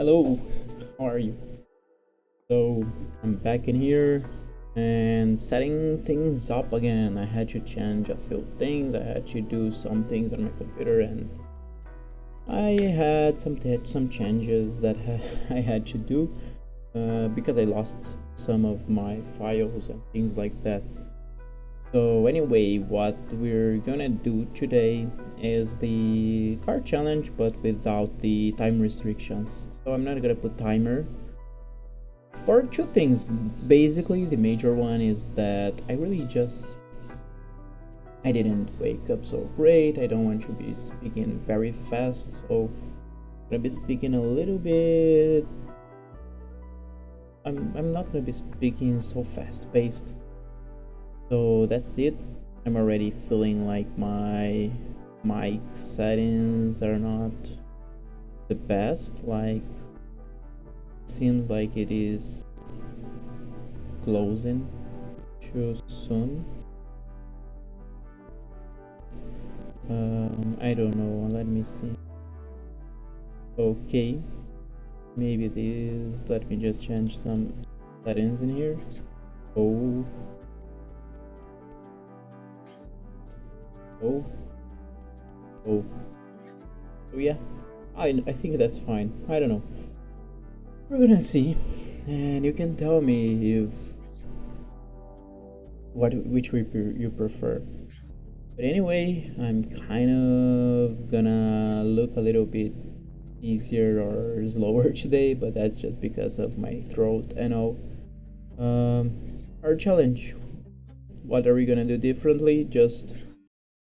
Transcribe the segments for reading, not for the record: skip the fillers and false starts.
Hello, how are you? So I'm back in here and setting things up again. I had to change a few things. I had to do some things on my computer, and I had some changes that I had to do because I lost some of my files and things like that. So anyway, what we're gonna do today is the card challenge, but without the time restrictions. So I'm not gonna put timer for two things. Basically, the major one is that I didn't wake up so great. I don't want to be speaking very fast, so I'm gonna be speaking a little bit. I'm not gonna be speaking so fast paced. So that's it. I'm already feeling like my mic settings are not the best. Like, seems like it is closing too soon. I don't know, let me see. Okay, maybe this, let me just change some settings in here. Oh, so yeah, I think that's fine. I don't know, we're gonna see, and you can tell me if which way you prefer. But anyway, I'm kind of gonna look a little bit easier or slower today, but that's just because of my throat and all. Our challenge, what are we gonna do differently? Just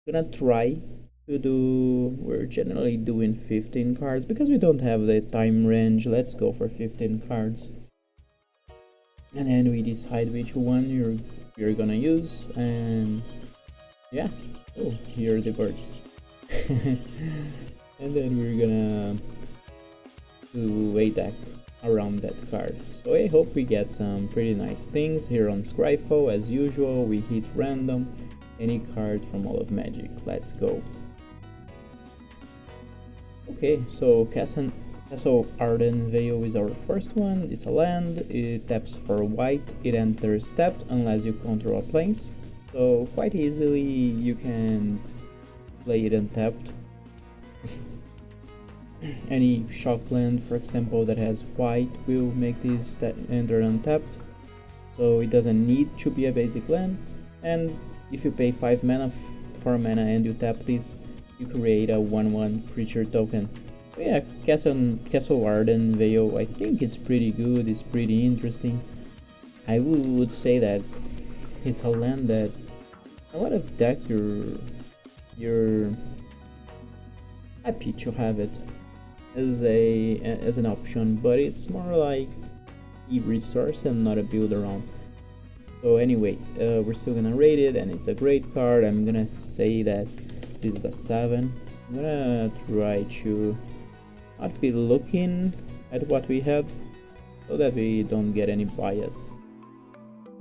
gonna try to do, we're generally doing 15 cards because we don't have the time range. Let's go for 15 cards, and then we decide which one you're gonna use. And yeah, oh, here are the birds. And then we're gonna do a deck around that card. So I hope we get some pretty nice things here on Scryfall. As usual, we hit random, any card from all of Magic. Let's go. Okay, so Castle Arden Vale is our first one. It's a land, it taps for white, it enters tapped unless you control a plains. So quite easily you can play it untapped. Any shock land, for example, that has white will make this enter untapped, so it doesn't need to be a basic land. And if you pay 5 mana, 4 mana, and you tap this, you create a 1/1 creature token. So yeah, Castle Arden Vale, I think it's pretty good, it's pretty interesting. I would say that it's a land that a lot of decks you're happy to have it as an option, but it's more like a resource and not a build around. So anyways, we're still gonna rate it, and it's a great card. I'm gonna say that this is a 7. I'm gonna try to not be looking at what we have so that we don't get any bias.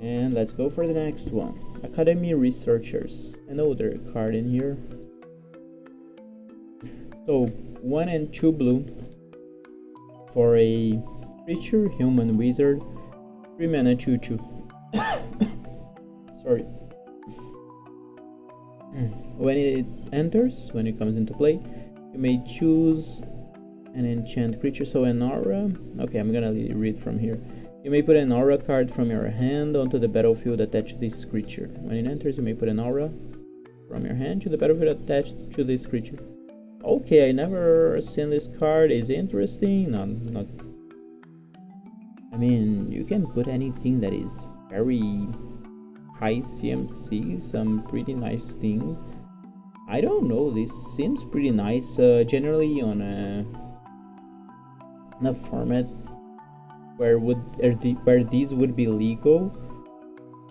And let's go for the next one. Academy Researchers, another card in here. So 1 and 2 blue for a creature, human wizard, 3 mana 2/2. Sorry. When it comes into play, you may choose an enchant creature. So an aura. Okay, I'm gonna read from here. You may put an aura card from your hand onto the battlefield attached to this creature. When it enters, you may put an aura from your hand to the battlefield attached to this creature. Okay, I never seen this card. Is interesting. Not. I mean, you can put anything that is very high CMC. Some pretty nice things. I don't know. This seems pretty nice. Generally on a format where these would be legal,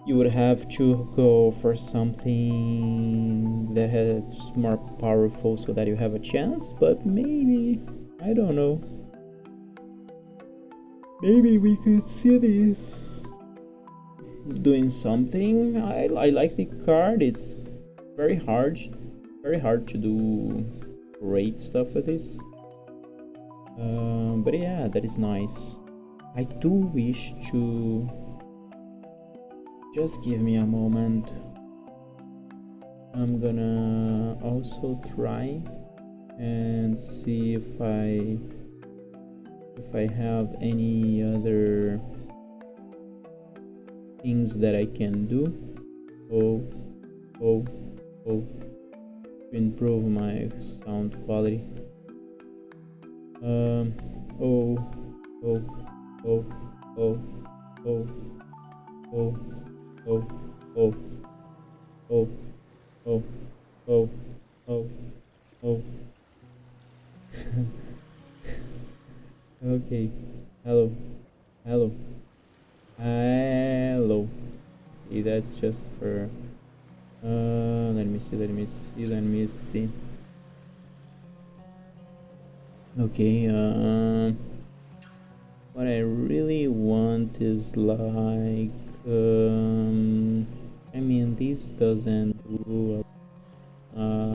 you would have to go for something that is more powerful so that you have a chance. But maybe, I don't know, maybe we could see this doing something. I like the card. It's very hard to do great stuff with this. But yeah, that is nice. I do wish to... Just give me a moment. I'm gonna also try and see if I have any other things that I can do. Oh, to improve my sound quality. Oh, oh, oh, oh, oh, oh, oh, oh, oh, oh, oh, oh, oh. Okay. Hello. Hello. Hello. Okay, that's just for let me see. Okay, what I really want is like I mean, this doesn't do uh,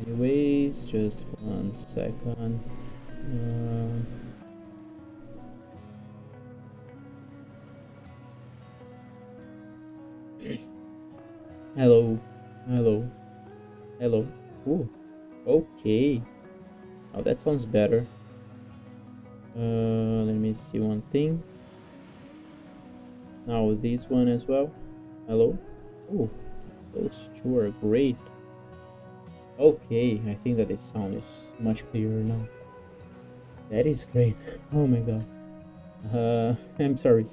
anyways, just 1 second. Hello, hello, hello. Ooh, okay. Oh, that sounds better. Let me see one thing. Now this one as well. Hello. Oh, those two are great. Okay, I think that the sound is much clearer now. That is great. Oh my god. I'm sorry.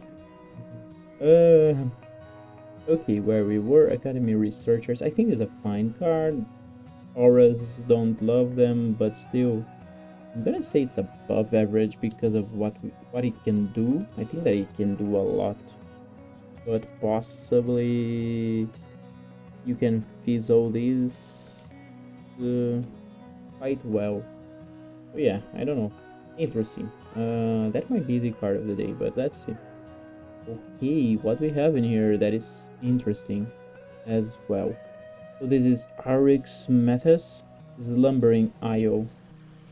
Okay, where we were, Academy Researchers. I think it's a fine card. Auras don't love them, but still, I'm gonna say it's above average because of what it can do. I think that it can do a lot, but possibly you can fizzle these quite well. Oh yeah, I don't know. Interesting. That might be the card of the day, but let's see. Okay, what we have in here that is interesting as well. So this is Arix Metis, Slumbering Io,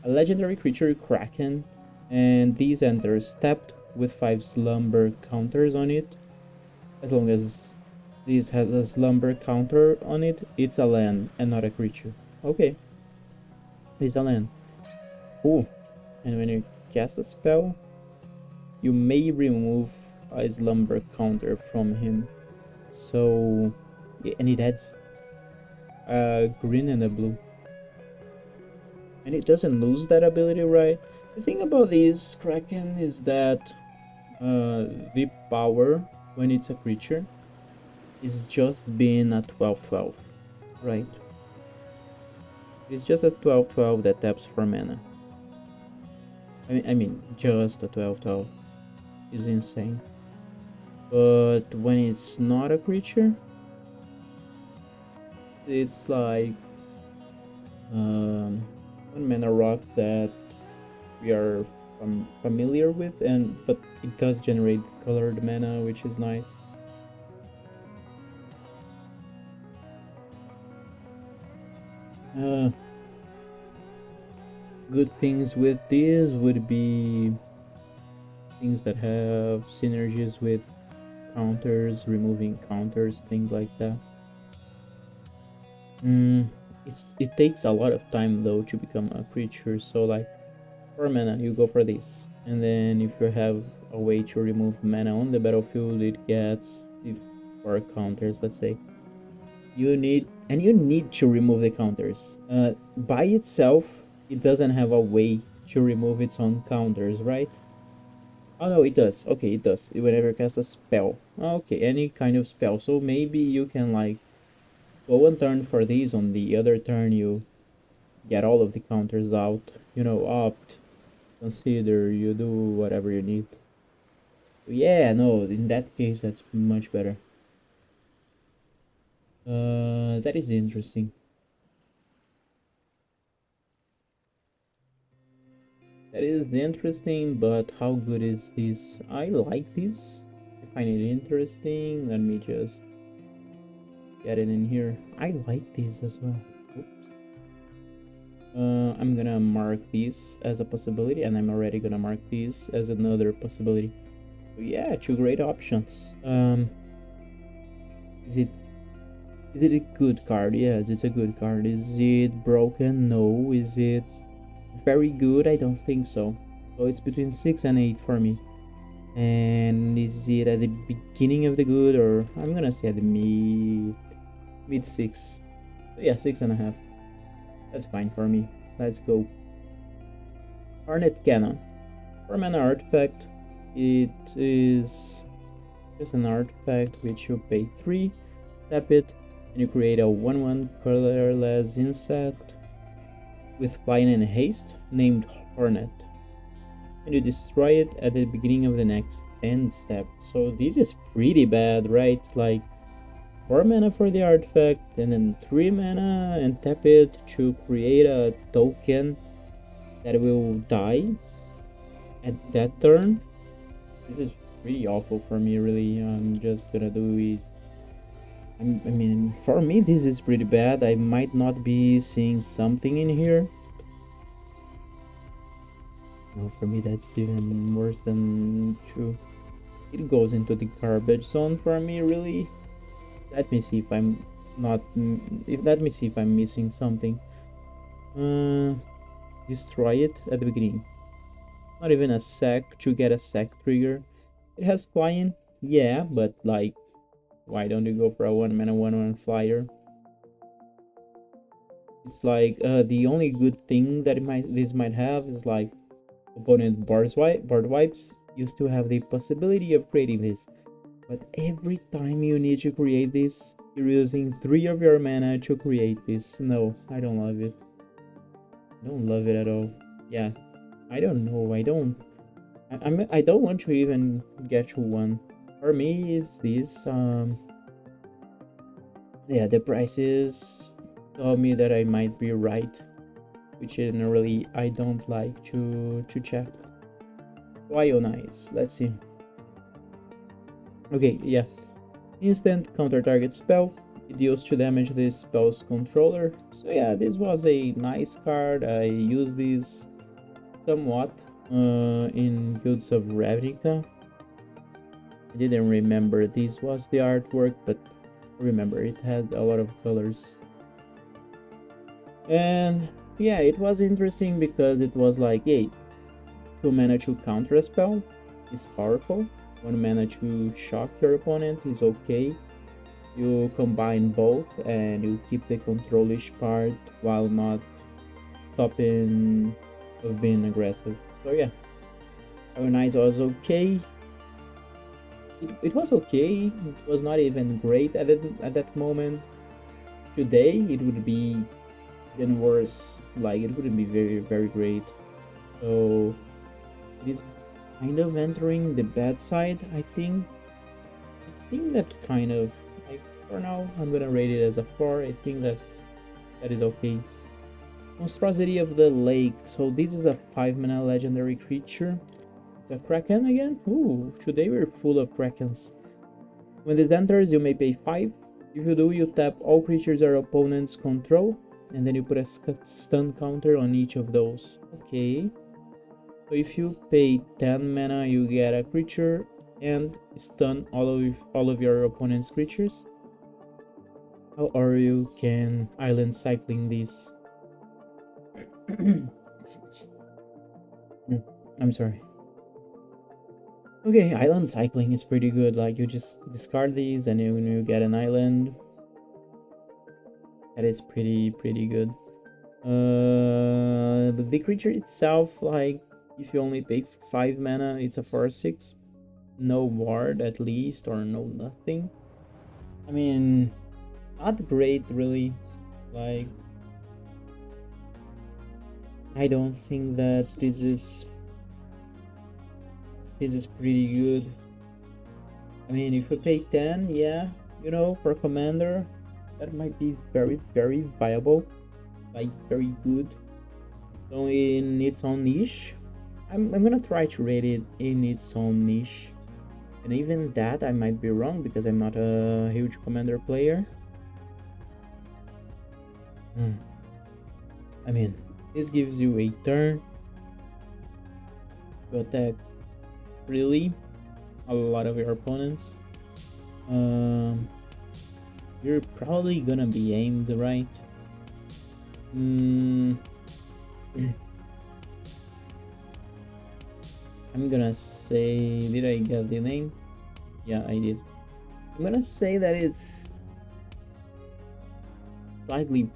a legendary creature Kraken, and these enters tapped with 5 slumber counters on it. As long as this has a slumber counter on it, it's a land and not a creature. Okay, it's a land. Cool. And when you cast a spell, you may remove a slumber counter from him. So, and it adds a green and a blue. And it doesn't lose that ability, right? The thing about this Kraken is that the power when it's a creature is just being a 12/12, right? It's just a 12/12 that taps for mana. I mean, just a 12/12 is insane. But when it's not a creature, it's like one mana rock that we are familiar with, but it does generate colored mana, which is nice. Good things with this would be things that have synergies with counters, removing counters, things like that. It takes a lot of time though to become a creature, so like 4 mana you go for this, and then if you have a way to remove mana on the battlefield, it gets the 4 counters, let's say. You need to remove the counters. By itself, it doesn't have a way to remove its own counters, right? Oh no, it does. Okay, it does. Whenever you cast a spell. Okay, any kind of spell. So maybe you can like go one turn for these, on the other turn you get all of the counters out. You know, opt, consider, you do whatever you need. Yeah, no, in that case that's much better. That is interesting. That is interesting, but how good is this? I like this. I find it interesting. Let me just get it in here. I like this as well. Oops. I'm gonna mark this as a possibility, and I'm already gonna mark this as another possibility. So yeah, two great options. Is it a good card? Yes, it's a good card. Is it broken? No. Is it very good? I don't think so. So it's between 6 and 8 for me. And is it at the beginning of the good, or I'm gonna say at the mid 6? So yeah, 6.5. That's fine for me. Let's go. Hornet Cannon. For mana artifact, it is just an artifact which you pay 3, tap it, and you create a 1/1 colorless insect with flying and haste named Hornet. And you destroy it at the beginning of the next end step. So this is pretty bad, right? Like 4 mana for the artifact, and then 3 mana, and tap it to create a token that will die at that turn. This is pretty awful for me, really. I'm just gonna do it. I mean, for me, this is pretty bad. I might not be seeing something in here. No, for me, that's even worse than true. It goes into the garbage zone for me, really. Let me see if I'm not. Let me see if I'm missing something. Destroy it at the beginning. Not even a sec to get a sec trigger. It has flying, yeah, but like, why don't you go for a 1 mana 1/1 flyer? It's like the only good thing that this might have is like opponent board wipes used to have the possibility of creating this, but every time you need to create this, you're using 3 of your mana to create this. No, I don't love it. I don't love it at all. Yeah, I don't know. I don't want to even get to one. For me, is this yeah, the prices tell me that I might be right, which generally I don't like to check. Nice. Let's see. Okay, yeah. Instant counter target spell. It deals 2 damage to the spell's controller. So yeah, this was a nice card. I used this somewhat in Guilds of Ravnica. I didn't remember this was the artwork, but remember it had a lot of colors. And yeah, it was interesting because it was like, hey, 2 mana to counter a spell is powerful. 1 mana to shock your opponent is okay. You combine both and you keep the controlish part while not stopping of being aggressive. So yeah, Nice was okay. It was okay. It was not even great at that moment. Today it would be even worse. Like, it wouldn't be very great. So it is kind of entering the bad side, I think. I think that kind of, like, for now I'm gonna rate it as a 4. I think that is okay. Monstrosity of the Lake. So this is a 5 mana legendary creature. It's a Kraken again. Ooh, today we're full of Krakens. When this enters, you may pay 5. If you do, you tap all creatures your opponents control, and then you put a stun counter on each of those. Okay. So if you pay 10 mana, you get a creature and stun all of your opponent's creatures. Or you can island cycling these. I'm sorry. Okay, island cycling is pretty good. Like, you just discard these and you get an island. That is pretty good. But the creature itself, like, if you only pay 5 mana, it's a 4/6. No ward at least, or no nothing. I mean, not great really. Like, I don't think that this is pretty good. I mean, if you pay 10, yeah, you know, for commander, that might be very viable, like very good. So in its own niche, I'm gonna try to rate it in its own niche. And even that I might be wrong because I'm not a huge commander player. I mean, this gives you a turn to attack really a lot of your opponents. You're probably gonna be aimed right. I'm gonna say, did I get the name? Yeah, I did. I'm gonna say that it's slightly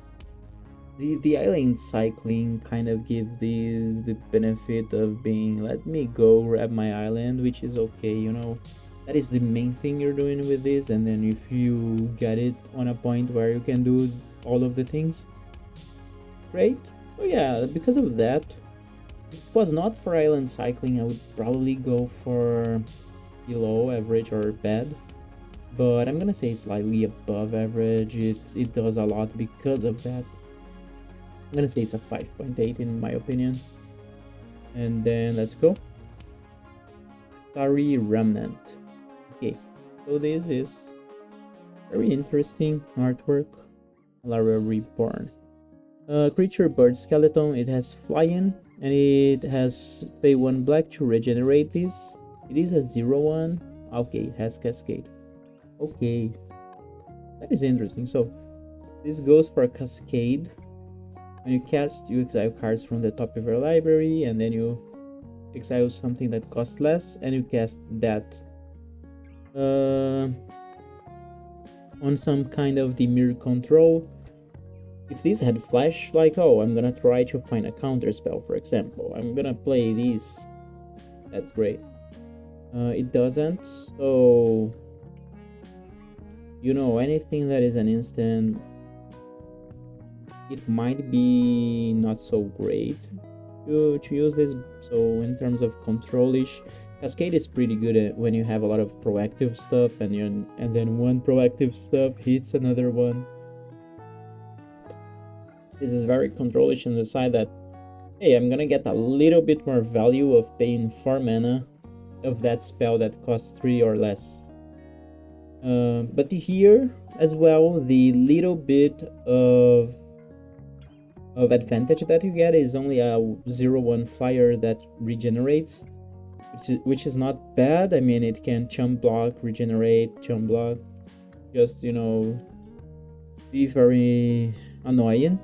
the island cycling kind of gives this the benefit of being, let me go grab my island, which is okay, you know. That is the main thing you're doing with this, and then if you get it on a point where you can do all of the things, great. So yeah, because of that, if it was not for island cycling, I would probably go for below average or bad, but I'm gonna say slightly above average. It does a lot because of that. I'm gonna say it's a 5.8 in my opinion. And then let's go. Starry Remnant. Okay, so this is very interesting artwork. Lara Reborn. Creature bird skeleton. It has flying and it has pay 1 black to regenerate this. It is a 0/1. Okay, it has cascade. Okay, that is interesting. So this goes for a cascade. When you cast, you exile cards from the top of your library, and then you exile something that costs less, and you cast that on some kind of Dimir control. If this had flash, like, oh, I'm gonna try to find a counter spell, for example, I'm gonna play this, that's great. It doesn't, so, you know, anything that is an instant, it might be not so great to use this. So in terms of control-ish, Cascade is pretty good at when you have a lot of proactive stuff and then one proactive stuff hits another one. This is very control-ish on the side that, hey, I'm gonna get a little bit more value of paying 4 mana of that spell that costs 3 or less. But here as well, the little bit of advantage that you get is only a 0/1 flyer that regenerates, which is not bad. I mean, it can chump block, regenerate, chump block, just, you know, be very annoying.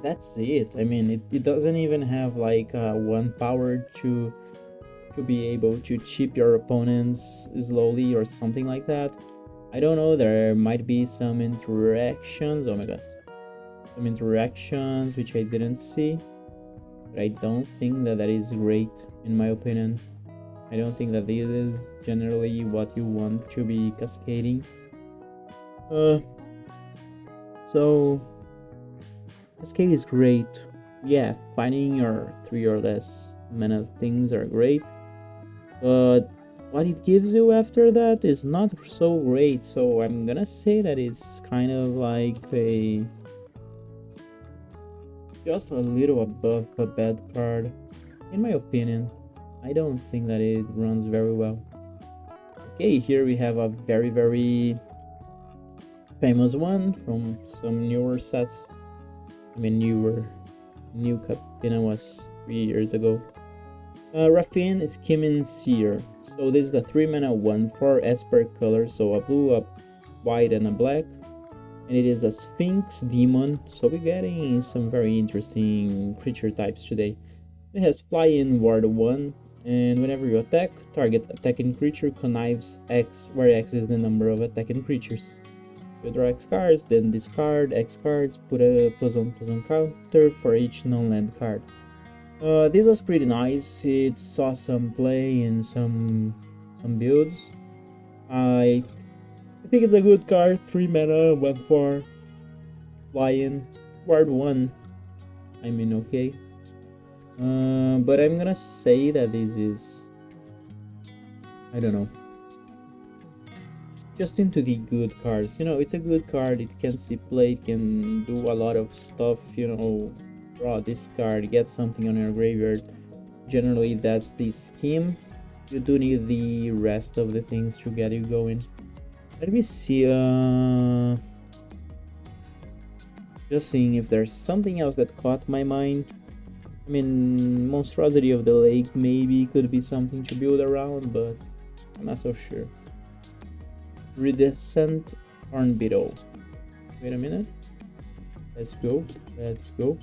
That's it. I mean, it doesn't even have like 1 power to be able to chip your opponents slowly or something like that. I don't know, there might be some interactions, oh my god, some interactions which I didn't see, but I don't think that is great in my opinion. I don't think that this is generally what you want to be cascading. So cascade is great. Yeah, finding your 3 or less mana things are great, but what it gives you after that is not so great. So I'm gonna say that it's kind of like just a little above a bad card in my opinion. I don't think that it runs very well. Okay, here we have a very famous one from some newer sets. I mean, new Capina was 3 years ago. Raffine is Kimin Seer. So this is the 3 mana 1/4 as per color, so a blue, a white, and a black. And it is a Sphinx Demon, so we're getting some very interesting creature types today. It has Fly-In, Ward 1, and whenever you attack, target attacking creature connives X, where X is the number of attacking creatures. You draw X cards, then discard X cards, put a +1/+1 counter for each non-land card. This was pretty nice. It saw some play in some builds. I think it's a good card. 3 mana, 1/4, Fly-In, Ward 1. I mean, okay. But I'm gonna say that this is, I don't know, just into the good cards. You know, it's a good card. It can see play. It can do a lot of stuff. You know, draw this card, get something on your graveyard. Generally, that's the scheme. You do need the rest of the things to get you going. Let me see. Just seeing if there's something else that caught my mind. I mean, Monstrosity of the Lake maybe could be something to build around, but I'm not so sure. Redescent Hornbeetle. Wait a minute. Let's go. Let's go.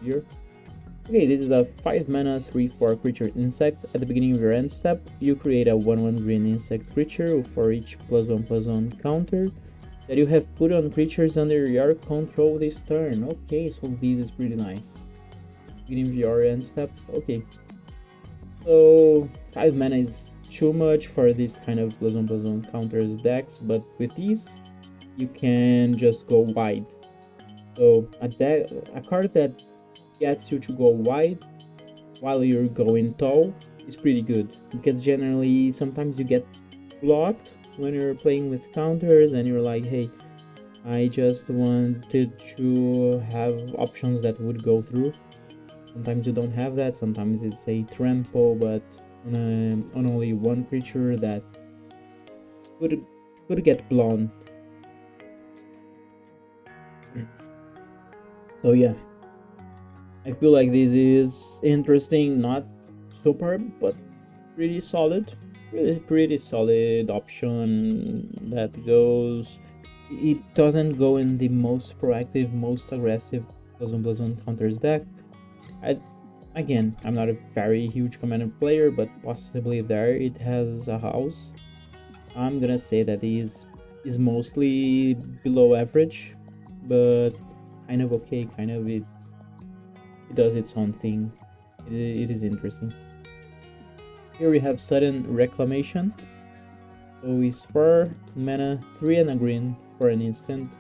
Here. Okay, this is a 5 mana 3/4 creature insect. At the beginning of your end step, you create a 1/1 green insect creature for each +1/+1 counter that you have put on creatures under your control this turn. Okay, so this is pretty nice. Beginning of your end step. Okay. So 5 mana is too much for this kind of +1/+1 counters decks, but with these, you can just go wide. So a card that gets you to go wide while you're going tall is pretty good, because generally sometimes you get blocked when you're playing with counters and you're like, hey, I just wanted to have options that would go through. Sometimes you don't have that. Sometimes it's a trample, but on only one creature that could get blown. So yeah, I feel like this is interesting, not super, but pretty solid. Pretty solid option that goes. It doesn't go in the most proactive, most aggressive +1/+1 counters deck. Again, I'm not a very huge commander player, but possibly there it has a house. I'm gonna say that is mostly below average, but kind of okay. Kind of it does its own thing. It is interesting. Here we have Sudden Reclamation. So it's 4 mana, 3 and a green for an instant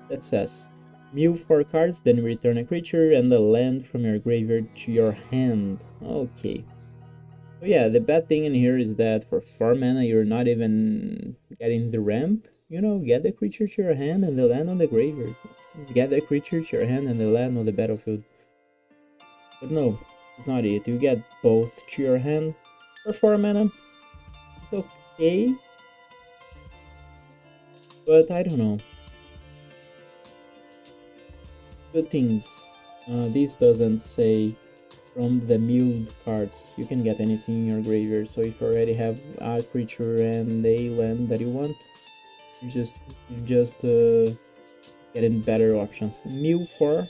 that says, mill 4 cards, then return a creature and a land from your graveyard to your hand. Okay. So yeah, the bad thing in here is that for 4 mana you're not even getting the ramp. You know, get the creature to your hand and the land on the graveyard. Get the creature to your hand and the land on the battlefield. But no, it's not it. You get both to your hand for 4 mana. It's okay. But I don't know. Good things. This doesn't say from the milled cards you can get anything in your graveyard. So if you already have a creature and a land that you want, you just getting better options. Mill 4,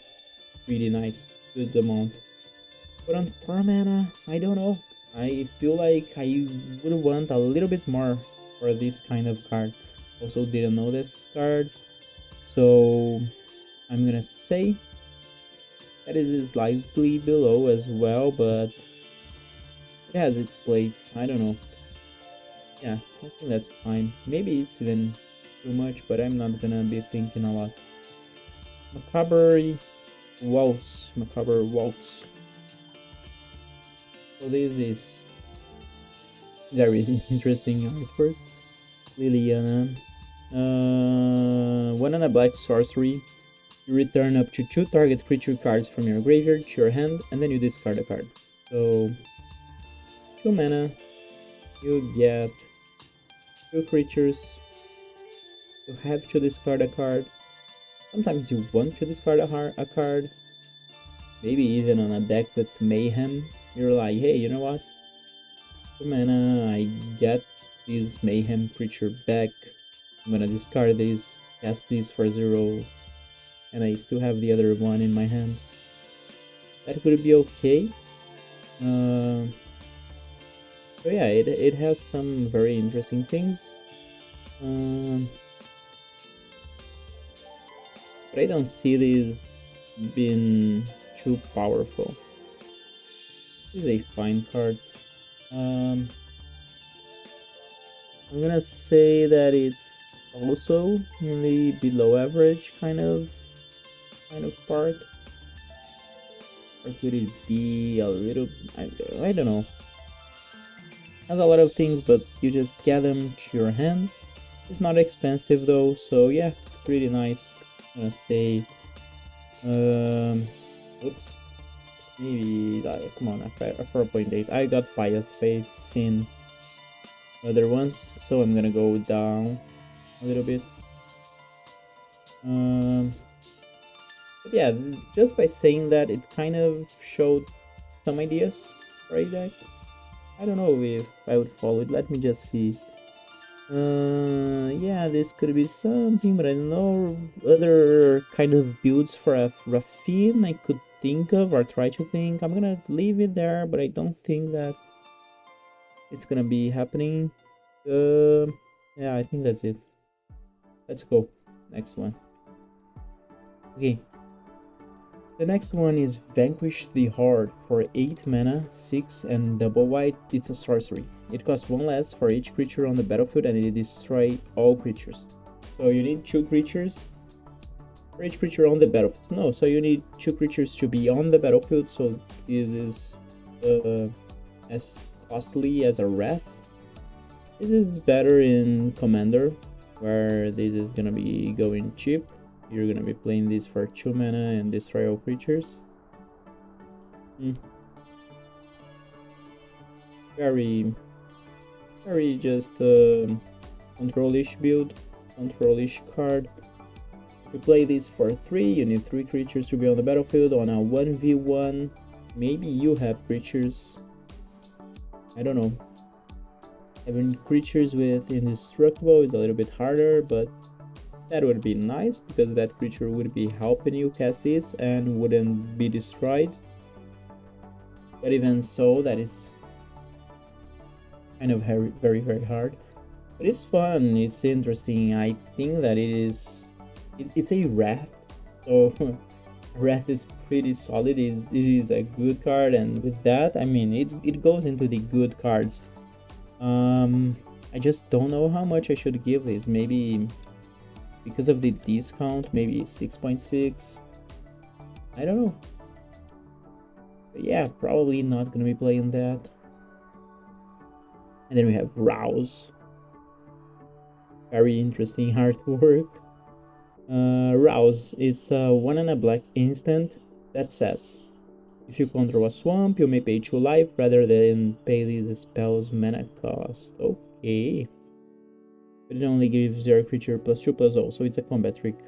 really nice, good amount. But on 4 mana, I don't know. I feel like I would want a little bit more for this kind of card. Also didn't know this card, so I'm gonna say that it is slightly below as well, but it has its place. I don't know. Yeah, I think that's fine. Maybe it's even too much, but I'm not gonna be thinking a lot. Macabre Waltz. Macabre Waltz. So this is very interesting artwork. Liliana. 1 and a black sorcery. You return up to 2 target creature cards from your graveyard to your hand, and then you discard a card. So 2 mana, you get 2 creatures. You have to discard a card. Sometimes you want to discard a card. Maybe even on a deck with Mayhem, you're like, hey, you know what? 2 mana, I get this Mayhem creature back. I'm gonna discard this, cast this for 0, and I still have the other one in my hand. That could be okay. So yeah, it has some very interesting things. But I don't see this being too powerful. This is a fine card. I'm gonna say that it's also in the below average kind of part. Or could it be a little... I don't know. Has a lot of things, but you just get them to your hand. It's not expensive though, so yeah, pretty nice. I'm gonna say... oops, Maybe like, come on, a 4.8. I got biased by seeing other ones, so I'm gonna go down a little bit. But yeah, just by saying that, it kind of showed some ideas for a deck. I don't know if I would follow it. Let me just see. Yeah, this could be something, but I don't know. Other kind of builds for a Rafine I could think of or try to think. I'm gonna leave it there, but I don't think that it's gonna be happening. Yeah, I think that's it. Let's go. Next one. Okay. The next one is Vanquish the Horde for 8 mana, 6 and double white. It's a sorcery. It costs 1 less for each creature on the battlefield and it destroys all creatures. So you need 2 creatures for each creature on the battlefield. No, so you need 2 creatures to be on the battlefield, so this is as costly as a Wrath. This is better in Commander, where this is gonna be going cheap. You're gonna be playing this for 2 mana and destroy all creatures. Very just control-ish build, control-ish card. To play this for 3, you need 3 creatures to be on the battlefield. On a 1v1, maybe you have creatures. I don't know. Having creatures with indestructible is a little bit harder, but that would be nice because that creature would be helping you cast this and wouldn't be destroyed. But even so, that is kind of very hard. But it's fun, it's interesting. I think that it's a Wrath, so Wrath is pretty solid. It is a good card, and with that, I mean, it goes into the good cards. I just don't know how much I should give this. Maybe because of the discount, maybe 6.6. I don't know. But yeah, probably not gonna be playing that. And then we have Rouse. Very interesting artwork. Rouse is 1 and a black instant that says, if you control a swamp, you may pay 2 life rather than pay this spell's mana cost. Okay. But it only gives your creature +2/+0, so it's a combat trick.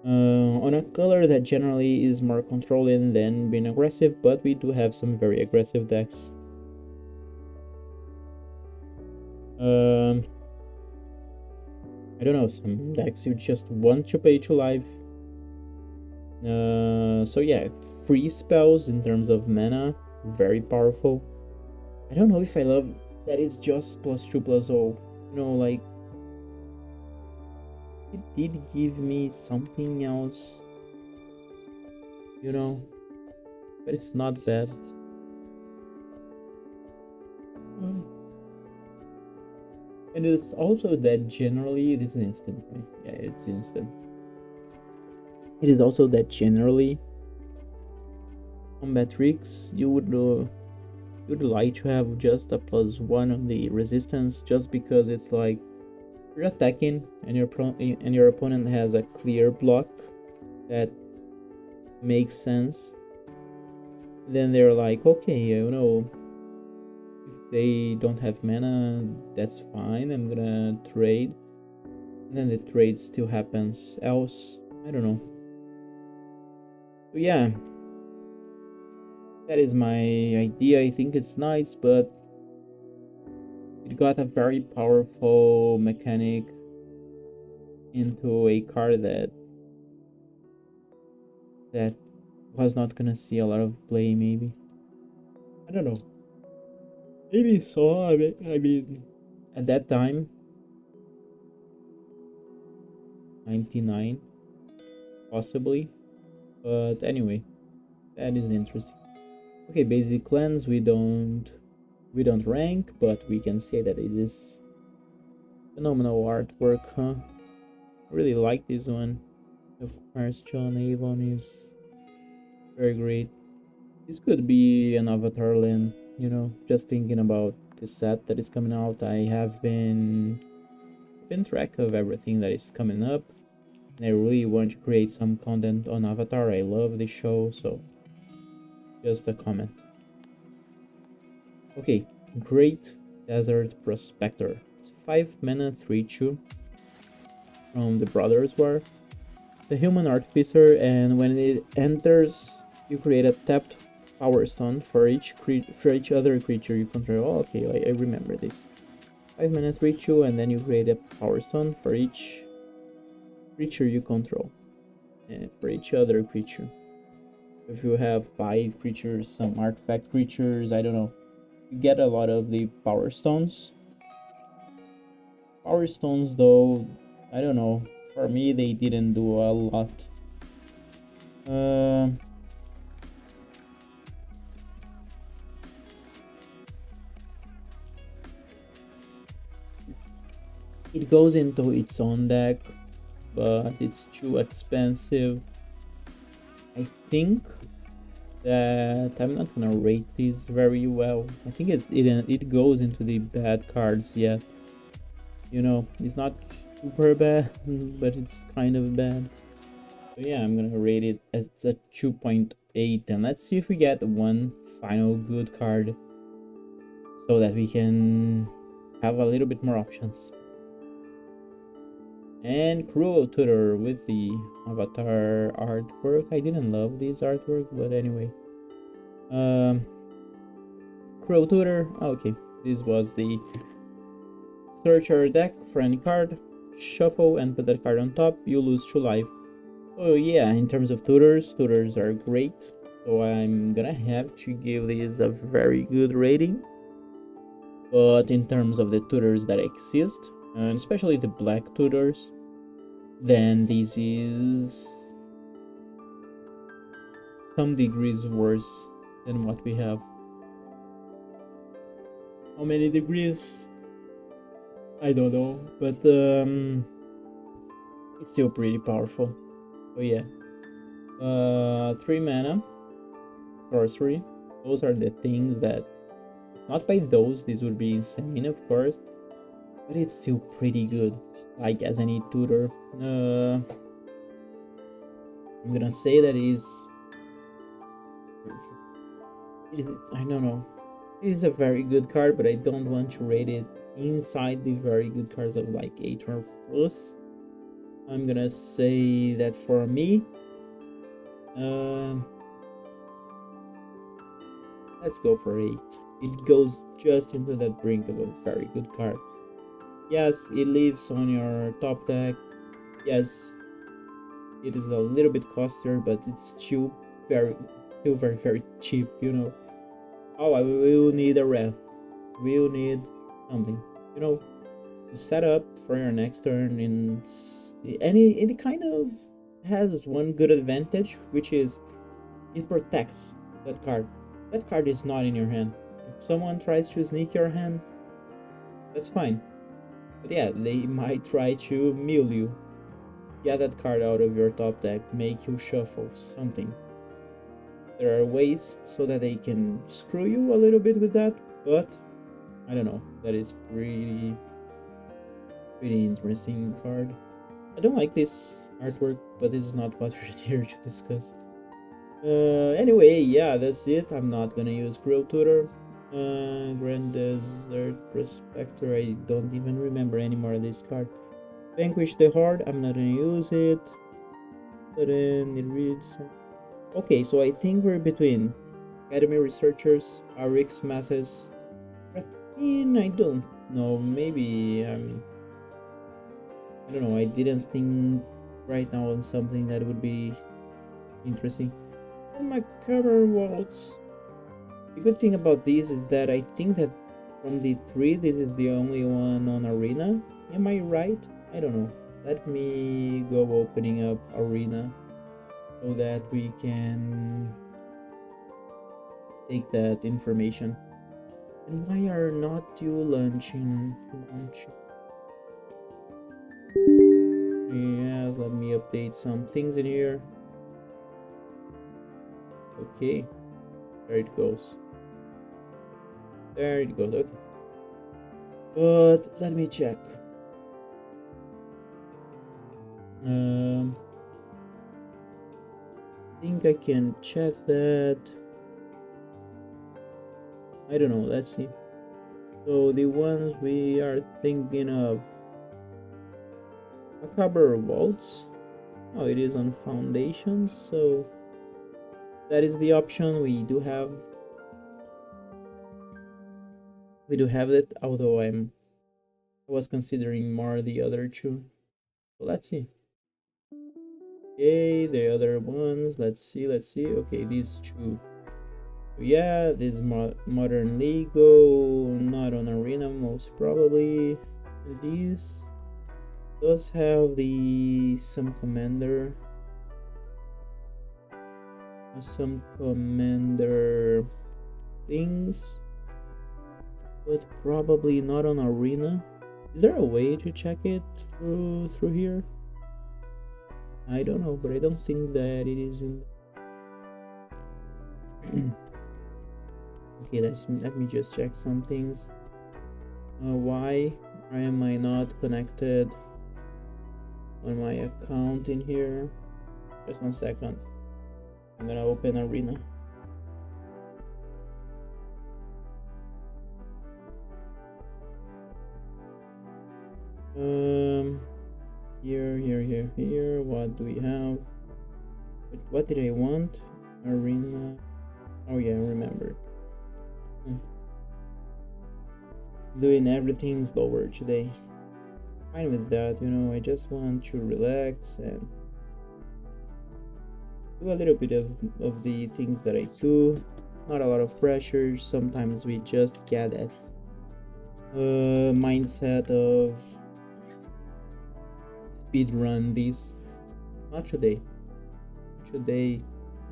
On a color that generally is more controlling than being aggressive, but we do have some very aggressive decks. I don't know, some decks you just want to pay 2 life. So yeah, free spells in terms of mana, very powerful. I don't know if I love that it's just +2/+0. You know, like, it did give me something else, you know, but it's not bad. And it's also that generally, this is instant, right? Yeah, it's instant. It is also that generally, combat tricks, you would like to have just a +1 on the resistance, just because it's like you're attacking and your opponent has a clear block that makes sense. Then they're like, okay, you know, if they don't have mana, that's fine, I'm gonna trade. And then the trade still happens. Else, I don't know. So yeah, that is my idea. I think it's nice, but it got a very powerful mechanic into a card that was not gonna see a lot of play, maybe. I don't know. Maybe so. I mean, at that time, 99, possibly. But anyway, that is interesting. Okay, basic cleanse, we don't rank, but we can say that it is phenomenal artwork, huh? I really like this one. Of course, John Avon is very great. This could be an Avatar land, you know, just thinking about the set that is coming out. I have been track of everything that is coming up, and I really want to create some content on Avatar. I love the show, so just a comment. Okay, Great Desert Prospector. It's 5 mana 3/2 from the Brothers War. The human artificer, and when it enters, you create a tapped power stone for each other creature you control. Oh, okay, I remember this. 5 mana 3/2, and then you create a power stone for each creature you control, and for each other creature. If you have 5 creatures, some artifact creatures, I don't know, you get a lot of the power stones. Power stones, though, I don't know. For me, they didn't do a lot. It goes into its own deck, but it's too expensive. I think that I'm not gonna rate this very well. I think it goes into the bad cards yet. You know, it's not super bad, but it's kind of bad. So yeah, I'm gonna rate it as a 2.8, and let's see if we get one final good card so that we can have a little bit more options. And Cruel Tutor with the avatar artwork. I didn't love this artwork, but anyway. Cruel Tutor. Okay, this was the search your deck for any card, shuffle and put that card on top. You lose 2 life. So yeah, in terms of tutors are great. So I'm gonna have to give this a very good rating. But in terms of the tutors that exist, and especially the black tutors, then this is some degrees worse than what we have. How many degrees? I don't know, but it's still pretty powerful. So yeah, 3 mana, sorcery. Those are the things that, not by those, this would be insane, of course, but it's still pretty good, like as any tutor. I'm gonna say that I don't know, it is a very good card, but I don't want to rate it inside the very good cards of like 8 or plus. I'm gonna say that for me, let's go for 8. It goes just into that brink of a very good card. Yes, it lives on your top deck. Yes, it is a little bit costlier, but it's still very cheap, you know. Oh, I will need a ref. We'll need something, you know, to set up for your next turn. In it kind of has one good advantage, which is it protects that card. That card is not in your hand. If someone tries to sneak your hand, that's fine. But yeah, they might try to mill you. Get that card out of your top deck, make you shuffle something. There are ways so that they can screw you a little bit with that, but I don't know. That is pretty interesting card. I don't like this artwork, but this is not what we're here to discuss. Anyway, yeah, that's it. I'm not gonna use Cruel Tutor. Grand Desert Prospector, I don't even remember anymore of this card. Vanquish the Horde, I'm not gonna use it. But then it reads. Okay, so I think we're between Academy Researchers, Arix Mathis. I don't know, maybe I don't know, I didn't think right now on something that would be interesting. And my cover waltz. The good thing about this is that I think that from the 3, this is the only one on Arena. Am I right? I don't know. Let me go opening up Arena so that we can take that information. And why are not you launching? Yes, let me update some things in here. Okay, there it goes. There it goes. Okay, but let me check. I think I can check that. I don't know, let's see. So the ones we are thinking of, a cover vaults. Oh, it is on foundations, so that is the option. We do have it, although I was considering more the other two. So let's see. Okay, the other ones, let's see. Okay, these two. So yeah, this modern Lego, not on arena most probably. This does have some commander things, but probably not on arena. Is there a way to check it through here? I don't know, but I don't think that it is in. Okay, let me just check some things. Why am I not connected on my account in here? Just 1 second. I'm gonna open arena. Here. What do we have? What did I want? Arena. Oh yeah, I remember. Doing everything slower today. Fine with that, you know. I just want to relax and do a little bit of the things that I do. Not a lot of pressure. Sometimes we just get that mindset of speed run this. Not today. Today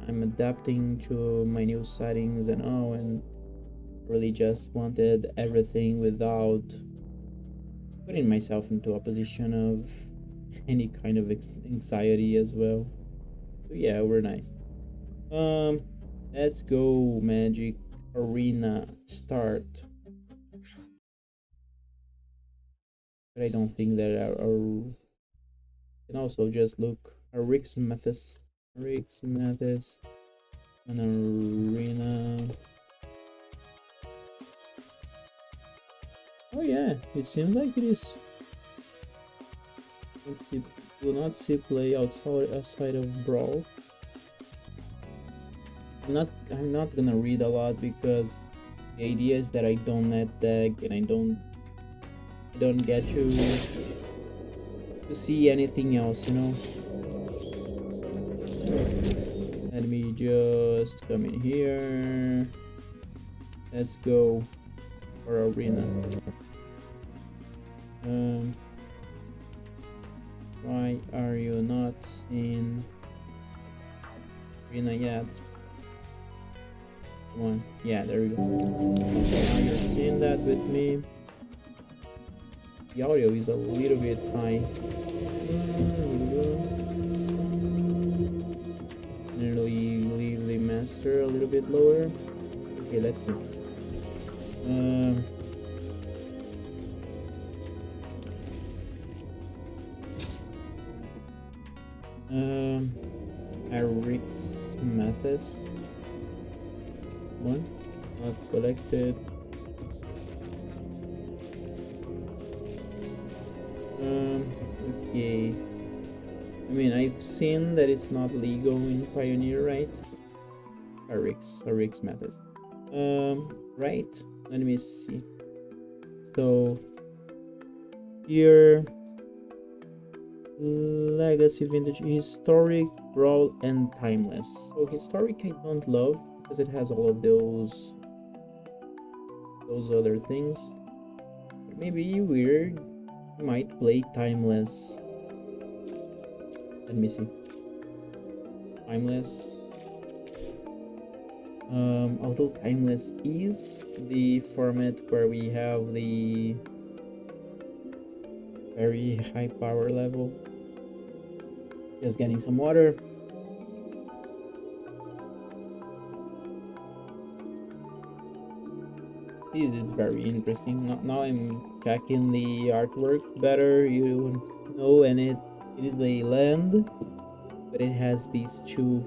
I'm adapting to my new settings and all, and really just wanted everything without putting myself into a position of any kind of anxiety as well. So yeah, we're nice. Let's go. Magic Arena start. But I don't think that our can also just look Rick's Mathis an arena. Oh yeah, it seems like it is. Let's see, do not see play outside of Brawl. I'm not gonna read a lot because the idea is that I don't net deck and I don't get to see anything else, you know. Let me just come in here. Let's go for arena. Why are you not in arena yet? Come on. Yeah, there we go. Now you're seeing that with me. The audio is a little bit high. Nearly leave the master a little bit lower. Okay, let's see. Eric's Mathis. One, not collected. Okay. I mean, I've seen that it's not legal in Pioneer, right? Eric's Mathis. Right. Let me see. So here, legacy, vintage, historic, brawl, and timeless. So historic I don't love because it has all of those other things. But maybe weird might play timeless. Let me see. Timeless. Although timeless is the format where we have the very high power level. Just getting some water. This is very interesting. Now I'm checking the artwork better. You know, and it is a land, but it has these two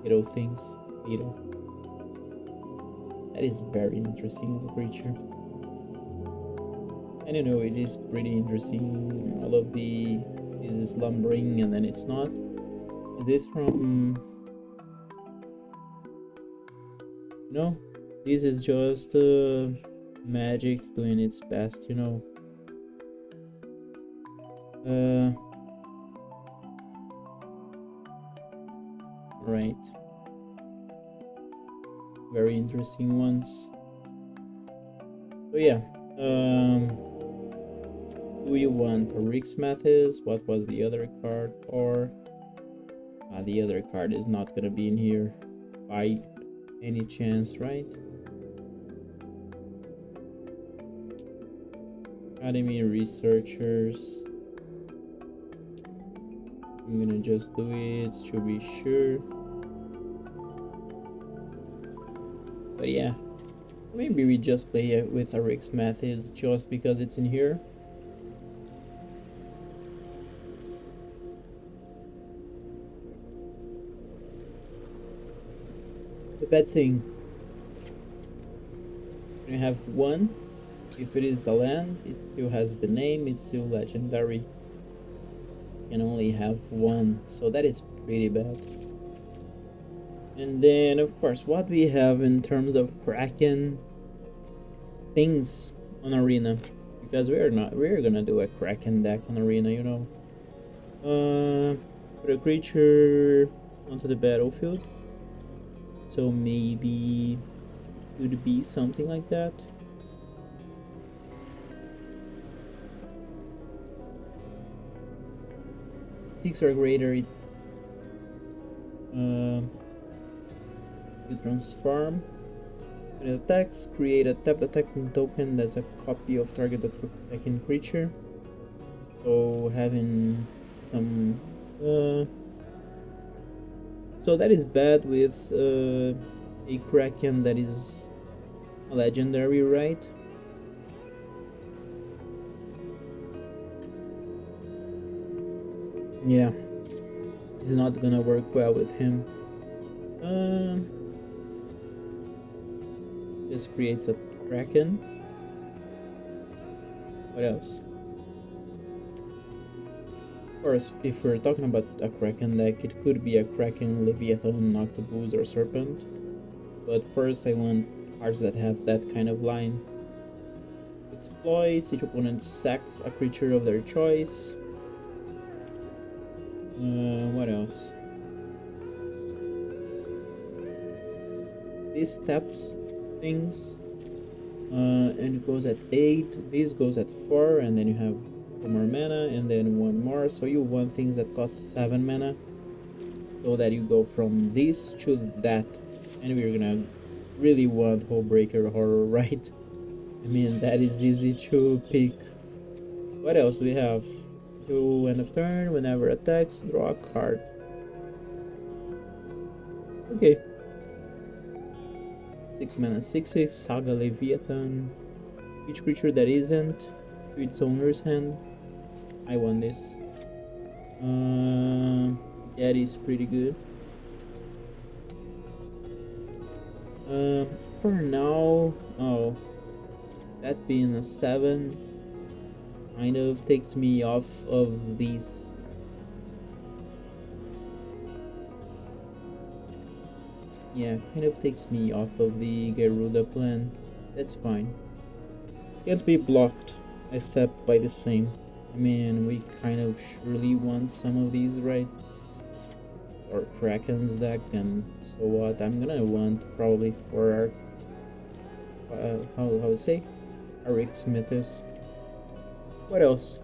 little things. That is very interesting of a creature. And you know, it is pretty interesting. All of the is slumbering and then it's not. Is this from? No, this is just magic doing its best, you know. Right. Very interesting ones. So yeah. Do you want a Rix Mathis? What was the other card? Or the other card is not gonna be in here by any chance, right? Academy researchers. I'm gonna just do it to be sure. But yeah, maybe we just play it with a Rix Mathis just because it's in here. The bad thing, you have one. If it is a land, it still has the name, it's still legendary. You can only have one, so that is pretty bad. And then, of course, what we have in terms of Kraken things on Arena, because we're gonna do a Kraken deck on Arena, you know. Put a creature onto the battlefield. So maybe could be something like that. Six or greater, you transform. When it attacks, create a tapped attacking token that's a copy of target attacking creature. So having some so that is bad with a Kraken that is a legendary, right? Yeah, it's not gonna work well with him. This creates a Kraken. What else? Of course, if we're talking about a Kraken deck, it could be a Kraken, Leviathan, Octopus, or Serpent. But first I want cards that have that kind of line. Exploits, each opponent sacks a creature of their choice. What else? This taps things. And it goes at 8. This goes at 4, and then you have 2 more mana, and then 1 more. So you want things that cost 7 mana, so that you go from this to that. And we're gonna really want Hullbreaker Horror, right? I mean, that is easy to pick. What else do we have? To end of turn, whenever attacks, draw a card. Okay. 6 mana, 6/6, Saga Leviathan. Each creature that isn't to its owner's hand. I want this. That is pretty good. For now, oh, that being a 7 kind of takes me off of these. Yeah, kind of takes me off of the Garuda plan. That's fine. Can't be blocked except by the same. I mean, we kind of surely want some of these, right? Or Kraken's deck, and so what? I'm gonna want probably for our how to say, our Rix Mathis. What else?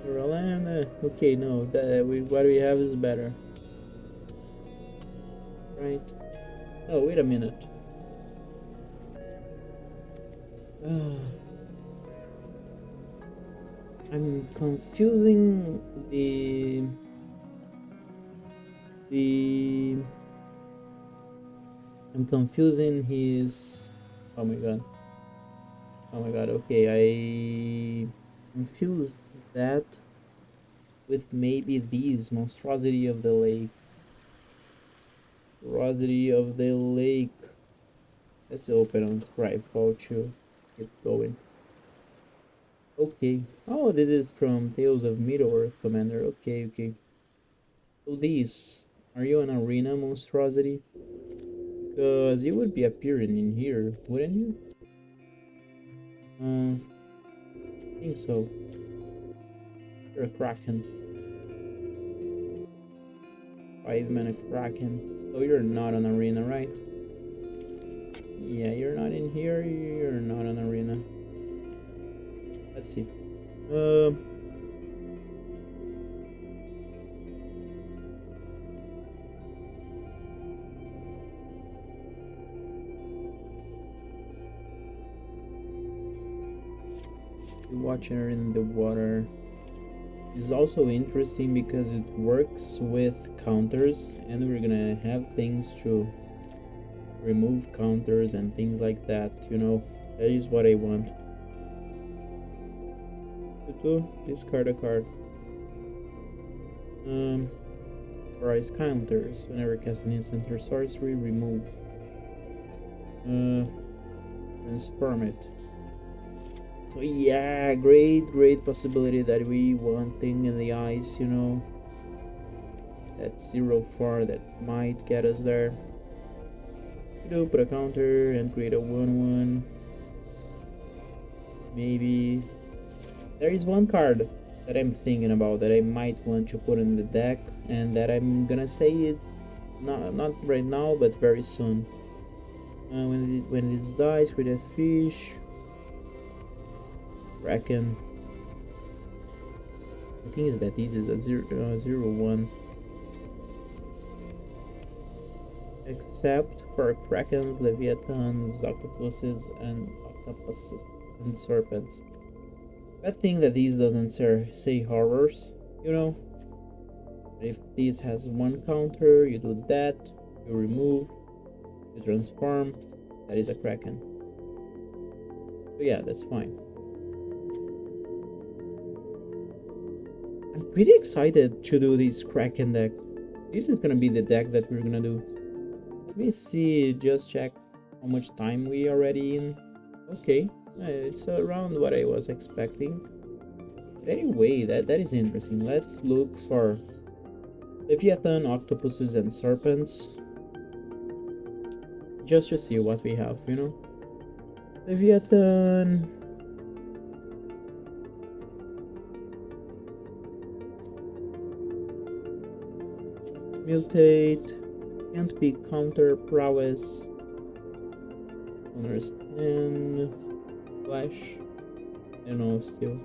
Carolina. Okay, no, that what we have is better. Right? Oh, wait a minute. I'm confusing I'm confusing his. Oh my god. Oh my god. Okay, I confused that with maybe these Monstrosity of the Lake. Monstrosity of the lake. Let's open on Scribe while to get going. Okay. Oh, this is from Tales of Middle-earth, Commander. Okay, okay. So these, are you an arena monstrosity? Because you would be appearing in here, wouldn't you? I think so. You're a Kraken. 5-mana Kraken. So you're not an arena, right? Yeah, you're not in here. You're not an arena. Let's see. Watching her in the water is also interesting because it works with counters, and we're gonna have things to remove counters and things like that, you know. That is what I want. To discard a card. Price counters. Whenever cast an instant or sorcery, remove. Transform it. So yeah, great possibility that we want thing in the ice, you know. That 0/4 that might get us there. Do put a counter and create a 1/1. Maybe there is one card that I'm thinking about that I might want to put in the deck, and that I'm gonna say it not right now, but very soon. When this dies, create a fish. Kraken. The thing is that this is a 0/1. Except for Krakens, Leviathans, octopuses, and serpents. I think that these doesn't say horrors, you know. If this has one counter, you do that, you remove, you transform, that is a Kraken. So yeah, that's fine. I'm pretty excited to do this Kraken deck. This is gonna be the deck that we're gonna do. Let me see, just check how much time we already in. Okay, it's around what I was expecting. But anyway, that is interesting. Let's look for Leviathan, octopuses, and serpents. Just to see what we have, you know. Leviathan. Mutate. Can't be counter prowess. Owners and flash. I don't know, still.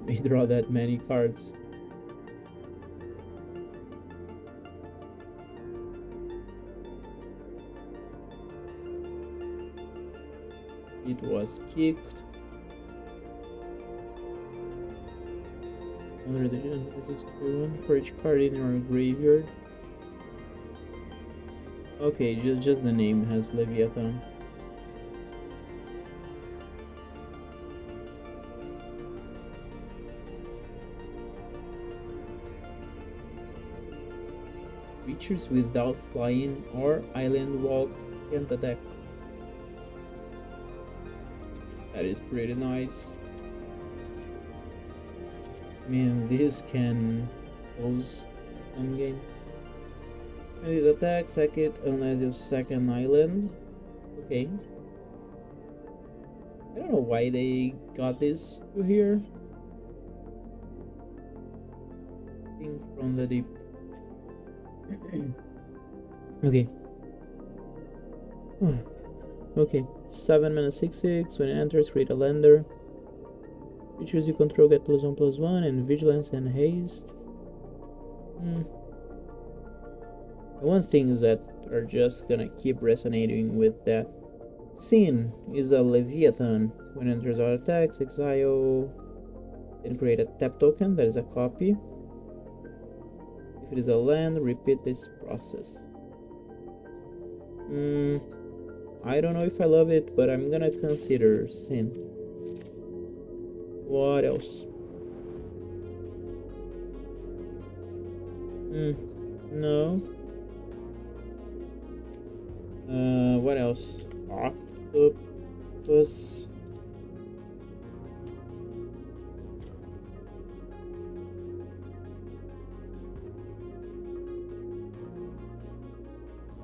May draw that many cards. It was kicked. Under the is for each card in your graveyard. Okay, just the name has Leviathan. Creatures without flying or island walk can't attack. That is pretty nice. I mean, this can close some games. Use attack, sack it unless you sack an island. Okay. I don't know why they got this to here. Think from the deep. Okay. Okay. 7 mana 6/6. When it enters, create a lander. Creatures you control get +1/+1 and vigilance and haste. I want things that are just gonna keep resonating with that. Sin is a Leviathan. When it enters our attacks, exile, then create a tap token that is a copy. If it is a land, repeat this process. I don't know if I love it, but I'm gonna consider Sin. What else? No. What else? Octopus.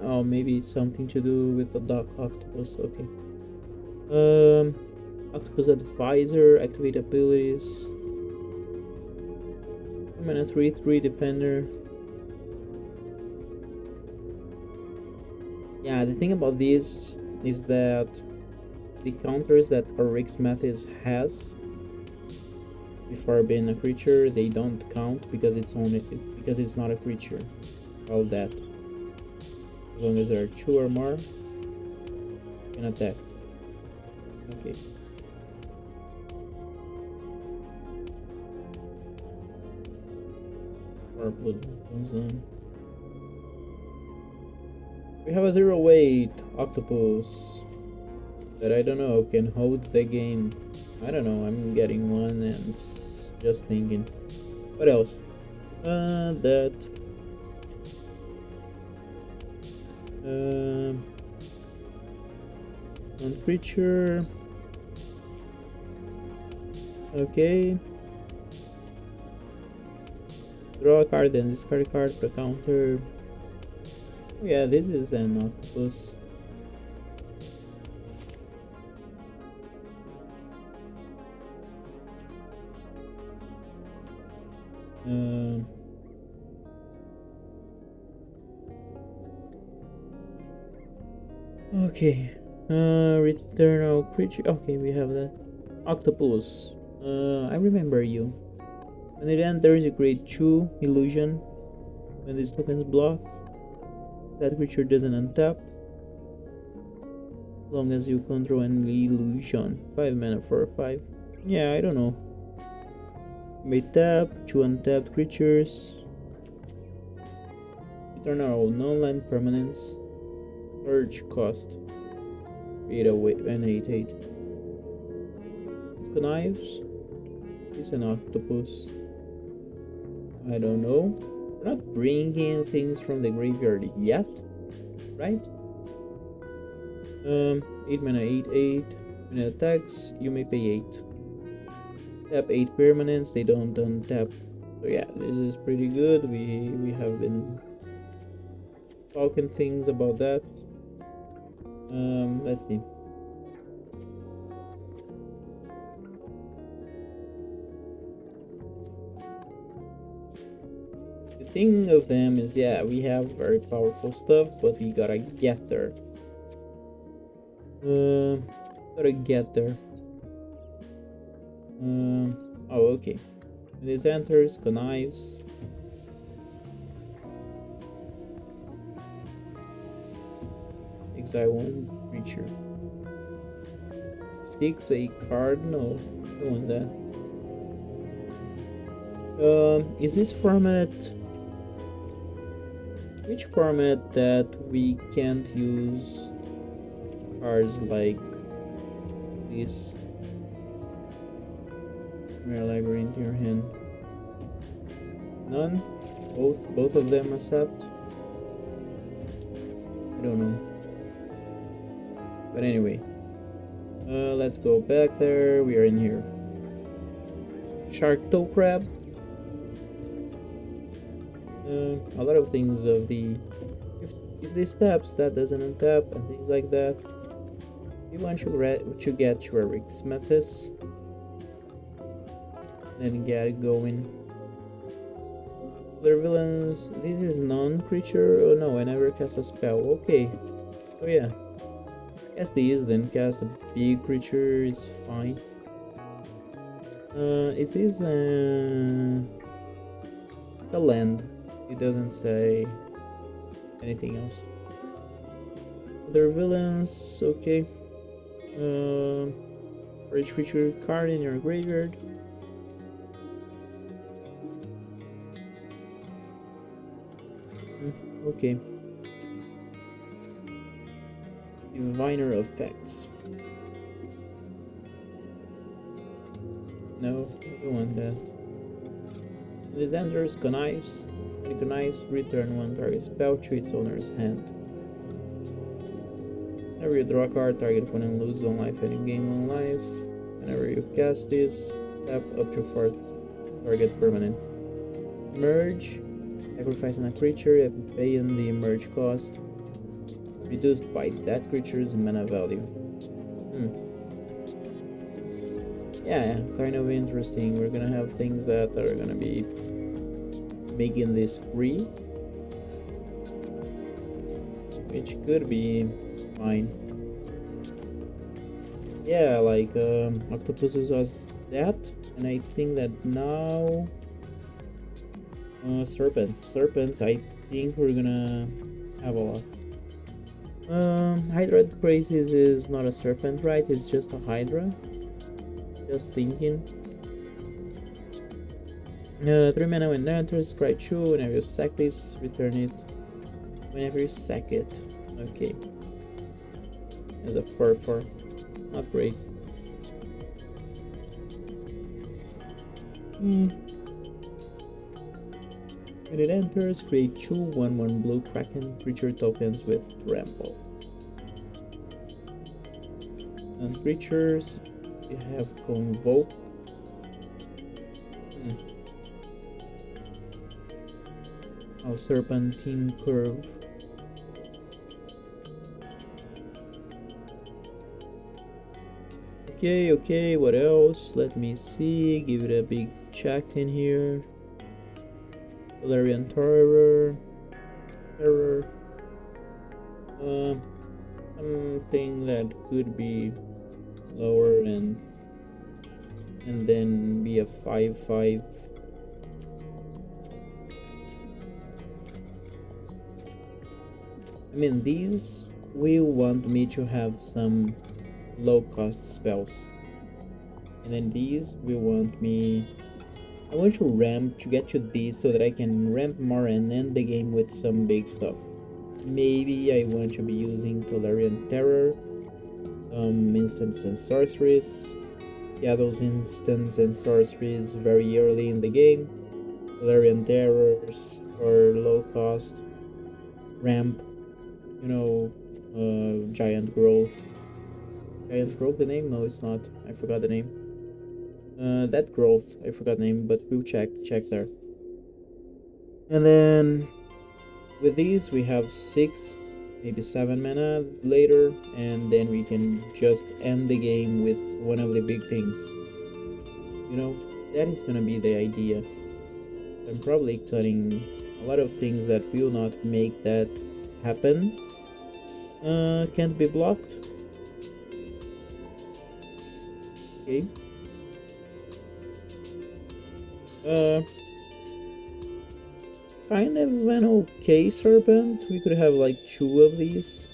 Oh, maybe something to do with the dark octopus. Okay. Octopus advisor, activate abilities. I'm in a 3/3 defender. Yeah, the thing about this is that the counters that Oryx Mathis has before being a creature, they don't count because it's not a creature. All that. As long as there are 2 or more, you can attack. Okay. Or blood zone. We have a 0/8 octopus that I don't know can hold the game. I don't know. I'm getting one and just thinking. What else? That. One creature. Okay. Draw a card and discard a card per counter. Oh, yeah, this is an octopus. Okay. Return our creature. Okay, we have that. Octopus. I remember you. When it enters, you create 2 illusion. When this token is blocked, that creature doesn't untap. As long as you control an illusion. 5 mana for 5. Yeah, I don't know. You may tap 2 untapped creatures. Return our non-land permanents. Urge cost 808 and 88. Knives. It's an octopus. I don't know. We're not bringing things from the graveyard yet, right? 8 mana 8/8. When it attacks, you may pay 8. Tap 8 permanents. They don't untap. So yeah, this is pretty good. We have been talking things about that. Let's see. The thing of them is, yeah, we have very powerful stuff, but we gotta get there. Gotta get there. Oh, okay. When this enters, connives. Exile 1 creature. 6 a card? No, I don't want that. Is this format? Which format that we can't use cards like this? Allegory into your hand. None? Both of them accept? I don't know. But anyway, let's go back there. We are in here. Shark toe crab. A lot of things of the if this taps, that doesn't untap and things like that. You want to get your Oryx Mathis, then get it going. Other villains. This is non-creature. Oh no, I never cast a spell. Okay. Oh yeah. Cast these, then cast a big creature. It's fine. Is this it's a land. It doesn't say anything else. Other villains, okay. For each creature card in your graveyard. Okay. Diviner of Pacts. No, I don't want that. This enters connives. When it connives, return one target spell to its owner's hand. Whenever you draw a card, target opponent loses 1 life and you gain 1 life. Whenever you cast this, tap up to 4 target permanent. Merge. Sacrificing a creature, you have to pay in the merge cost, reduced by that creature's mana value. Yeah, kind of interesting. We're gonna have things that are gonna be making this free, which could be fine. Yeah, like octopuses was that, and I think that now serpents I think we're gonna have a lot. Hydra Crazes is not a serpent, right? It's just a hydra. Just thinking. 3 mana when it enters, cry 2. Whenever you sack this, return it. Whenever you sack it. Okay. There's a 4/4. Not great. When it enters, create 2 1/1 blue Kraken creature tokens with trample. And creatures, you have Convoke. Oh, Serpentine Curve. Okay, what else? Let me see. Give it a big check in here. Valerian Terror. Something that could be lower and then be a 5/5. I mean, these will want me to have some low cost spells, and then these will want me, I want to ramp to get to these so that I can ramp more and end the game with some big stuff. Maybe I want to be using Tolarian Terror, instants and sorceries. Yeah, those instants and sorceries very early in the game. Tolarian Terrors for low cost. Ramp, you know, Giant Growth. Giant Growth the name? No, it's not. I forgot the name. That Growth, I forgot the name, but we'll check there. And then with these we have 6, maybe 7 mana later, and then we can just end the game with one of the big things. You know, that is gonna be the idea. I'm probably cutting a lot of things that will not make that happen. Can't be blocked. Okay. Kind of an okay serpent. We could have like 2 of these.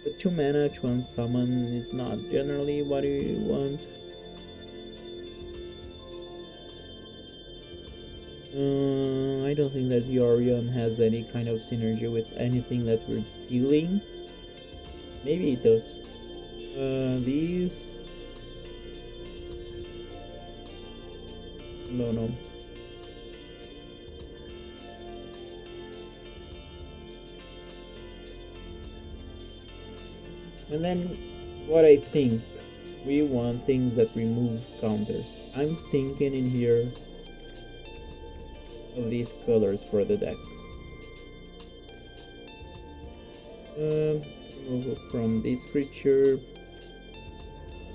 But 2 mana to unsummon is not generally what you want. I don't think that Yorion has any kind of synergy with anything that we're dealing. Maybe it does. These... No. And then what I think, we want things that remove counters. I'm thinking in here of these colors for the deck. Remove from this creature.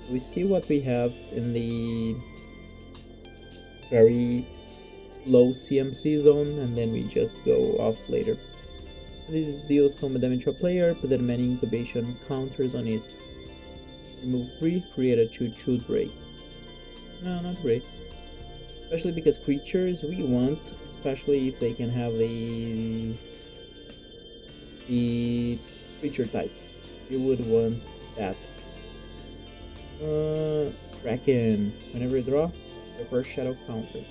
We see what we have in the very low CMC zone, and then we just go off later. This deals combat damage to a player, put that many incubation counters on it. Remove 3, create a 2/2 Drake. No, not great. Especially because creatures we want, especially if they can have the creature types. You would want that. Kraken. Whenever you draw, the first shadow counter.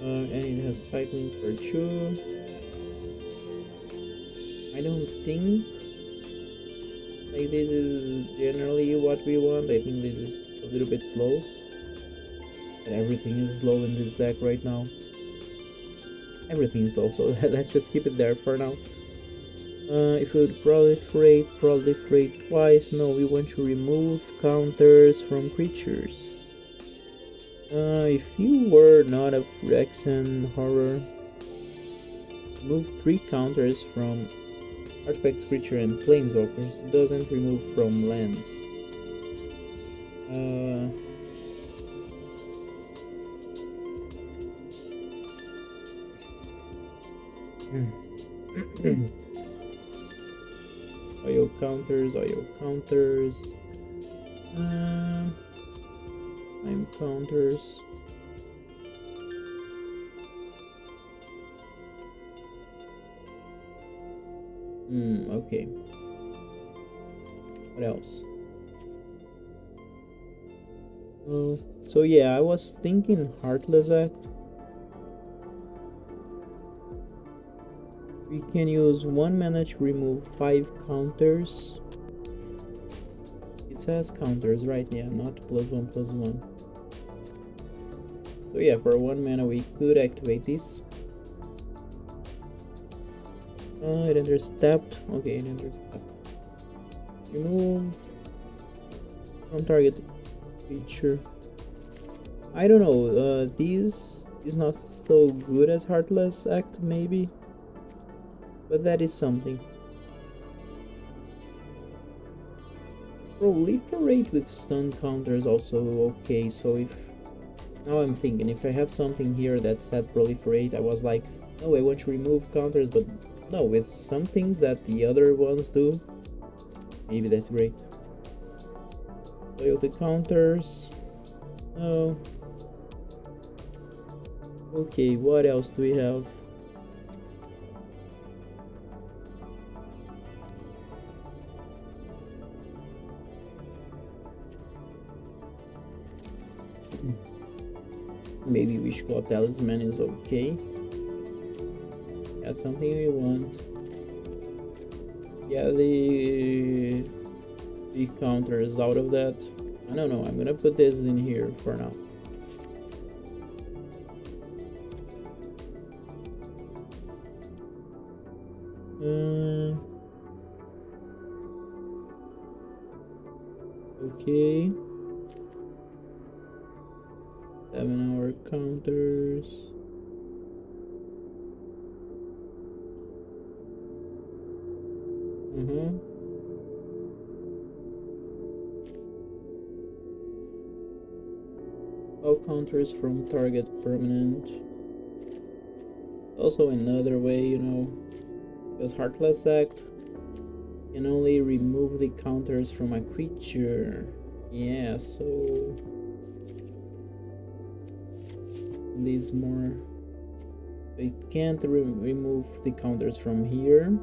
And it has cycling for 2. I don't think like this is generally what we want. I think this is a little bit slow. But everything is low in this deck right now. Everything is low, so let's just keep it there for now. If we would proliferate twice, no, we want to remove counters from creatures. If you were not a Phyrexian horror, remove 3 counters from artifacts, creature, and planeswalkers. Doesn't remove from lands. Oil counters. Time counters. Okay. What else? So yeah, I was thinking Heartless Act. We can use 1 mana to remove 5 counters. It says counters, right? Yeah, not +1/+1. So yeah, for 1 mana we could activate this. It enters tapped. Okay, it enters tapped. Remove from target creature. I don't know. This is not so good as Heartless Act, maybe, but that is something. Proliferate with stun counter is also okay. So if now I'm thinking, if I have something here that said proliferate, I was like, no, I want to remove counters, but no, with some things that the other ones do, maybe that's great. Loyalty counters. Oh. Okay, what else do we have? Maybe Wishclaw Talisman is okay. That's something we want. Yeah, the counter is out of that. I don't know, I'm gonna put this in here for now. Okay. 7-hour counters. All counters from target permanent. Also another way, you know, because Heartless Act can only remove the counters from a creature. Yeah, so these more. It can't remove the counters from here.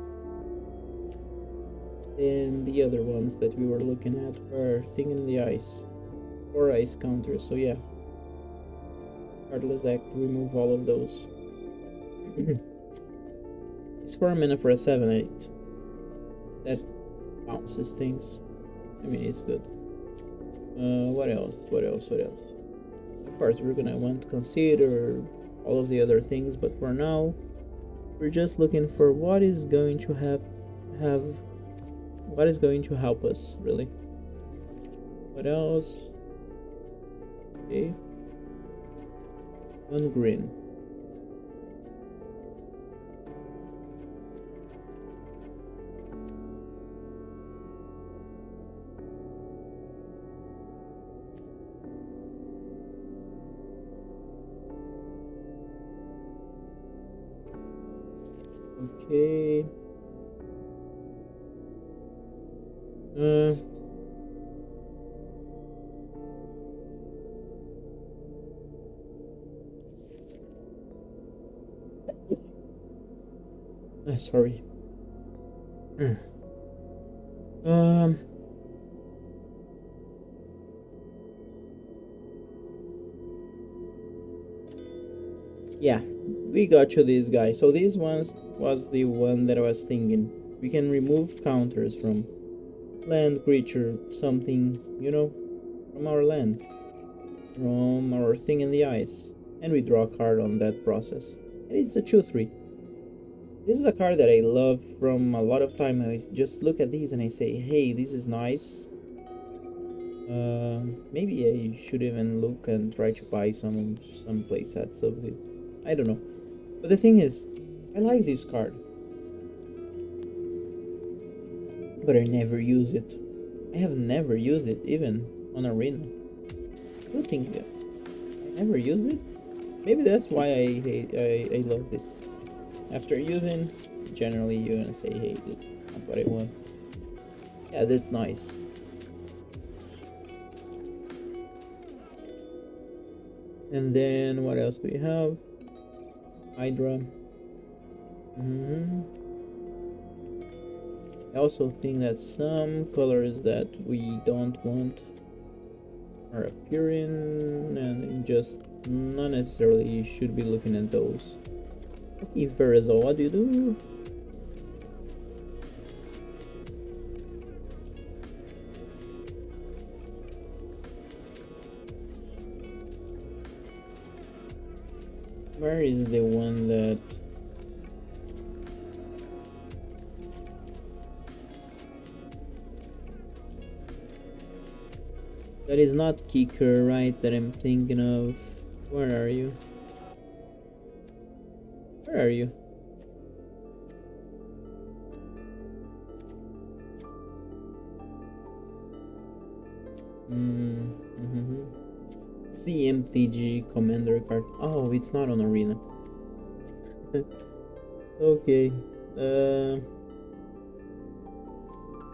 And the other ones that we were looking at are Thing in the Ice or ice counters. So yeah, Heartless Act remove all of those. It's 4 mana for a 7/8. That bounces things. I mean, it's good. What else? Of course, we're gonna want to consider all of the other things, but for now, we're just looking for what is going to what is going to help us, really. What else? Okay. 1 green. Okay. Sorry. Yeah, we got to this guy. So this one was the one that I was thinking. We can remove counters from land, creature, something, you know, from our land. from our thing in the ice, and we draw a card on that process. And it's a 2/3. This is a card that I love from a lot of time. I just look at these and I say, hey, this is nice. Maybe I should even look and try to buy some play sets of it. I don't know. But the thing is, I like this card, but I never use it. I have never used it, even on Arena. I don't think that I never used it. Maybe that's why I love this. After using, generally you're gonna say, hey, this is not what I want. Yeah, that's nice. And then what else do we have? Hydra. I also think that some colors that we don't want are appearing, and just not necessarily you should be looking at those. Okay, Verizol, what do you do? Where is the one that is not Kicker, right? That I'm thinking of. Where are you? Where are you? It's the MTG Commander card. Oh, it's not on Arena. Okay.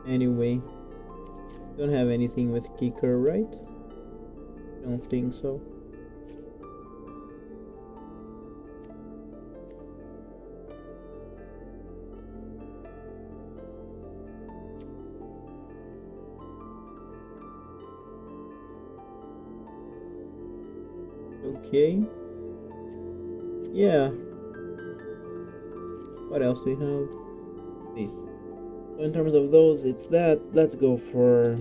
Anyway, don't have anything with Kicker, right? Don't think so. Okay. Yeah. What else do we have? These. So in terms of those, it's that. Let's go for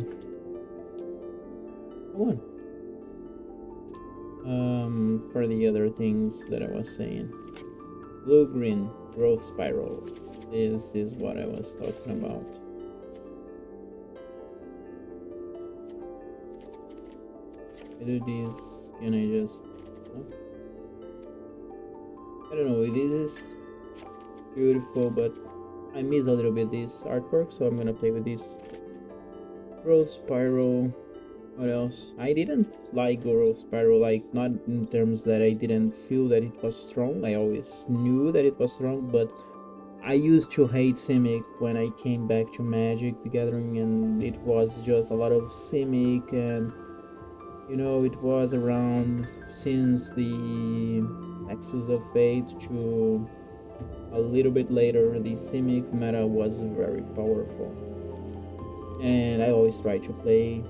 one. For the other things that I was saying. Blue-green growth spiral. This is what I was talking about. I do this, can I just... No? I don't know, this is beautiful, but I miss a little bit this artwork, so I'm gonna play with this. Growth spiral. What else? I didn't like growth spiral, like not in terms that I didn't feel that it was strong. I always knew that it was strong, but I used to hate Simic when I came back to Magic the Gathering, and it was just a lot of Simic, and you know, it was around since the Nexus of Fate to a little bit later. The Simic meta was very powerful, and I always tried to play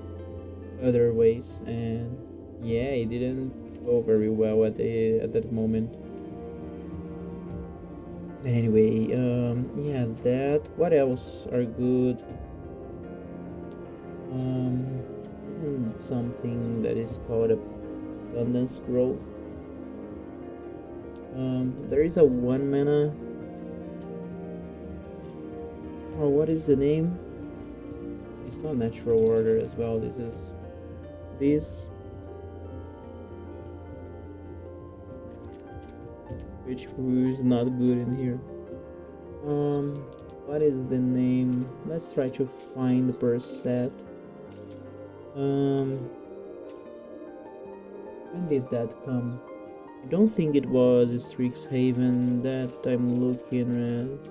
other ways, and yeah, it didn't go very well at that moment. But anyway, yeah, that. What else are good? Isn't something that is called abundance growth? There is a 1 mana. Oh, what is the name? It's not natural order as well. This is this, which is not good in here. What is the name? Let's try to find per set. When did that come? I don't think it was Strixhaven that I'm looking at.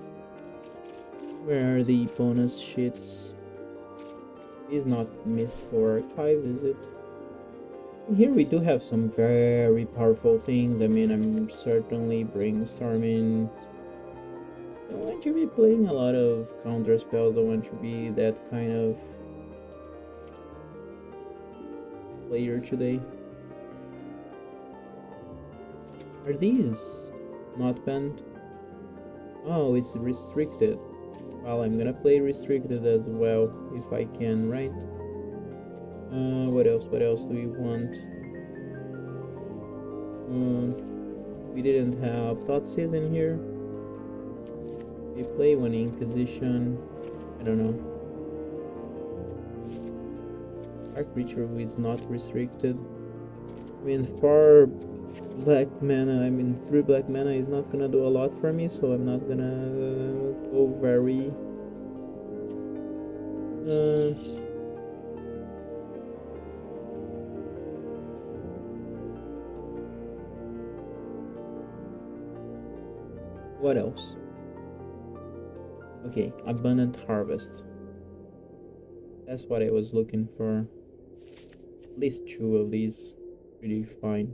Where are the bonus shits? It's not Mystical Archive, is it? And here we do have some very powerful things. I mean, I'm certainly brainstorming. I don't want to be playing a lot of counter spells. I want to be that kind of player today. Are these not banned? Oh, it's restricted. Well, I'm gonna play restricted as well if I can, right? What else do we want? We didn't have Thoughtseize in here. We play one Inquisition. I don't know. Our creature is not restricted. I mean, 4 black mana, 3 black mana is not gonna do a lot for me, so I'm not gonna go very what else? Okay, Abundant Harvest. That's what I was looking for. At least 2 of these. Pretty fine.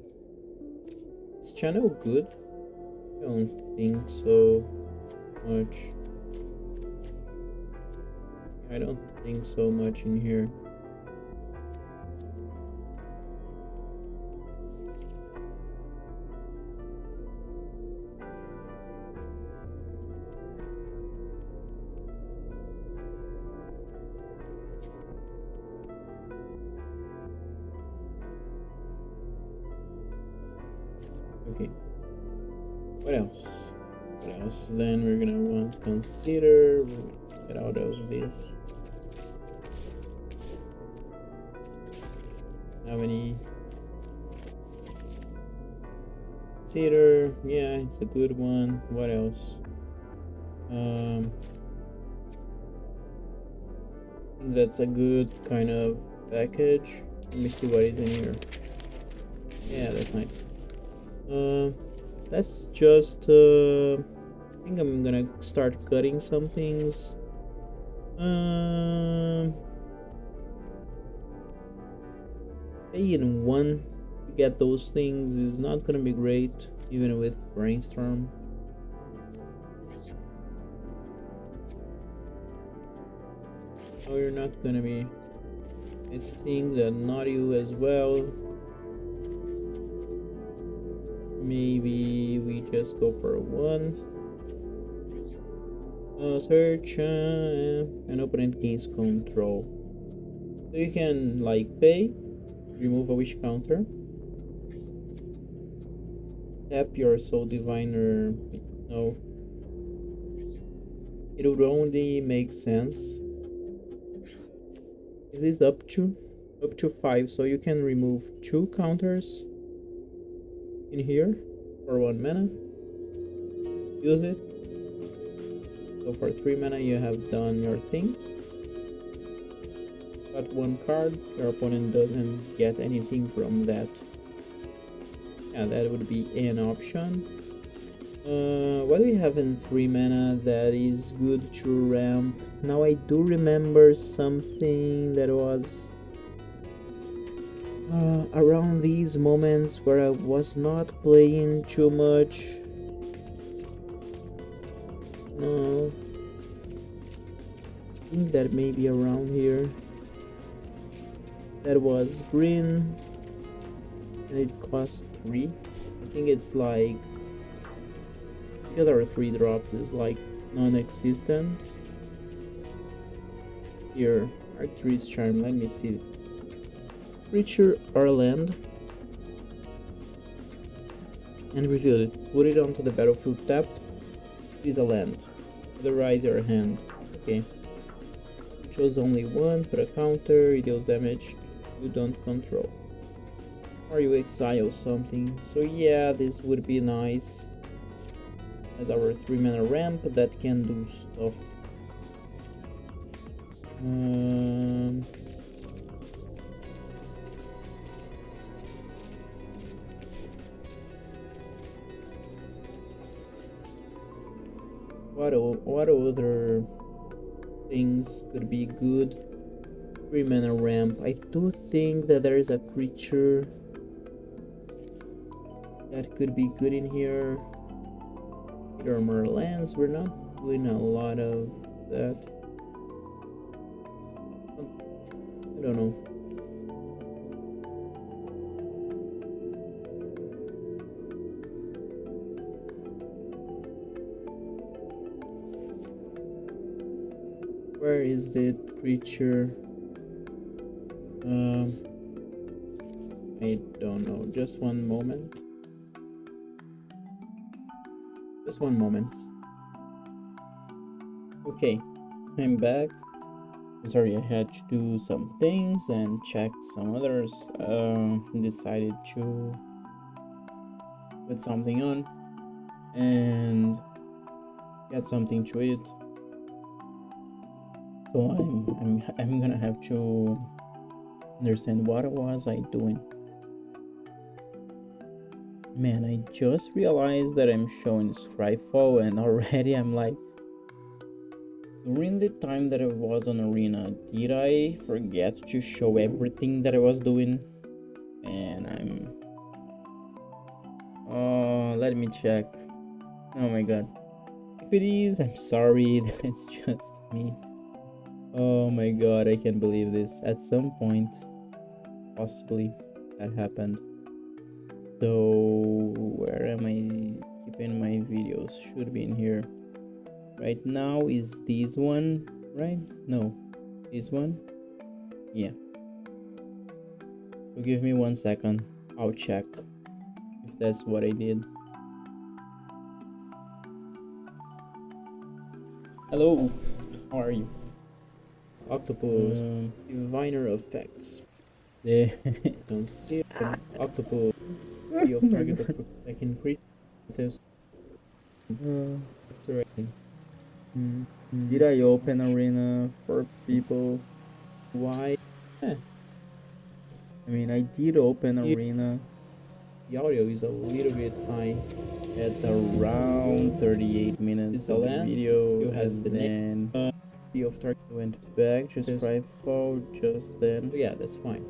Is channel good? I don't think so much. I don't think so much in here. Okay. What else? What else? Then we're gonna want to consider. We're gonna get out of this. Have any? Cedar, yeah, it's a good one. What else? I think that's a good kind of package. Let me see what is in here. Yeah, that's nice. Let's just I think I'm gonna start cutting some things. Paying 1 to get those things is not gonna be great, even with Brainstorm. No, you're not gonna be. I think that not you as well. Maybe we just go for 1. Search and opponent gains control. So you can like pay, remove a wish counter, tap your Soul Diviner. No, it would only make sense. Is this up to 5? So you can remove 2 counters in here for 1 mana. Use it. So for 3 mana you have done your thing. Got 1 card, your opponent doesn't get anything from that. Yeah, that would be an option. What do we have in 3 mana that is good to ramp? Now I do remember something that was around these moments where I was not playing too much. I think that may be around here. That was green and it cost 3. I think it's like, because our 3 drop is like non-existent. Here, Arcturus Charm, let me see. Creature or land and reveal it. Put it onto the battlefield tapped. It is a land. Otherwise your hand. Okay. You chose only 1, put a counter, it deals damage you don't control. Or you exile something. So yeah, this would be nice. As our 3 mana ramp that can do stuff. What other things could be good? 3 mana ramp. I do think that there is a creature that could be good in here. Either more lands. We're not doing a lot of that. I don't know. Where is that creature? I don't know. Just one moment. Just one moment. Okay, I'm back. I'm sorry, I had to do some things and check some others. Decided to put something on and get something to eat. So I'm gonna have to understand what was I doing. Man, I just realized that I'm showing Skyfall and already I'm like, during the time that I was on Arena, did I forget to show everything that I was doing? And let me check. Oh my god. If it is, I'm sorry, that's just me. Oh my god, I can't believe this. At some point, possibly, that happened. So, where am I keeping my videos? Should be in here. Right now is this one, right? No, this one? Yeah. So give me 1 second. I'll check if that's what I did. Hello, how are you? Octopus, diviner of facts. Don't see it. Octopus, of target of I can create this. Did I open Arena for people? Why? I mean, I did open Arena. The audio is a little bit high at around 38 minutes of the video. It has the name of target went back to Skyfall just then. So yeah, that's fine.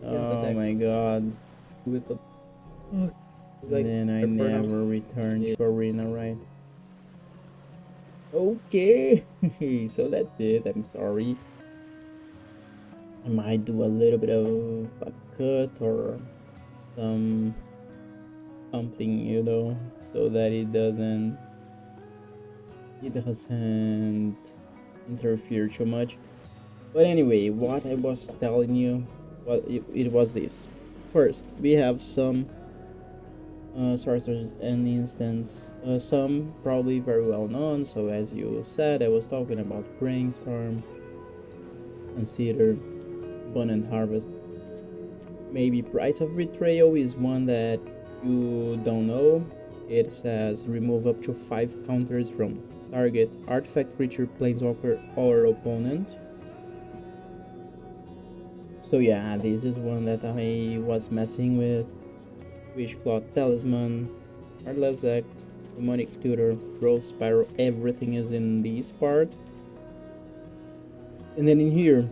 Oh my god. With the like, then I never returned to Arena, right? Okay, so that's it. I'm sorry. I might do a little bit of a cut or something, you know, so that it doesn't interfere too much. But anyway, what I was telling you, well, it was this. First, we have some sorcerers and instance, some probably very well known. So as you said, I was talking about brainstorm, consider, abundant harvest. Maybe price of betrayal is one that you don't know. It says remove up to 5 counters from target artifact, creature, planeswalker, or opponent. So yeah, this is one that I was messing with. Wishclaw Talisman, Heartless Act, Demonic Tutor, Growth Spiral, everything is in this part. And then in here,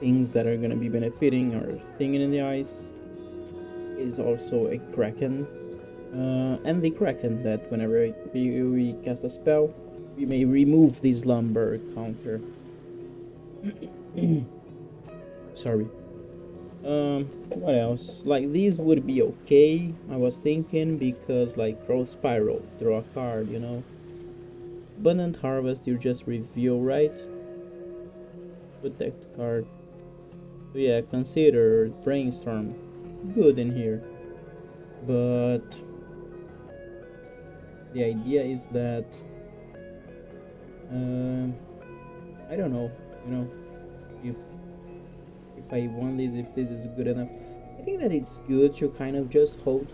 things that are gonna be benefiting or stinging in the eyes is also a Kraken. And the Kraken that whenever we cast a spell, we may remove this lumber counter. Sorry. What else? Like, these would be okay, I was thinking, because like Growth Spiral, draw a card, you know. Abundant Harvest, you just reveal, right? Protect card. So yeah, consider Brainstorm good in here. But the idea is that I don't know, you know, if I want this, if this is good enough. I think that it's good to kind of just hold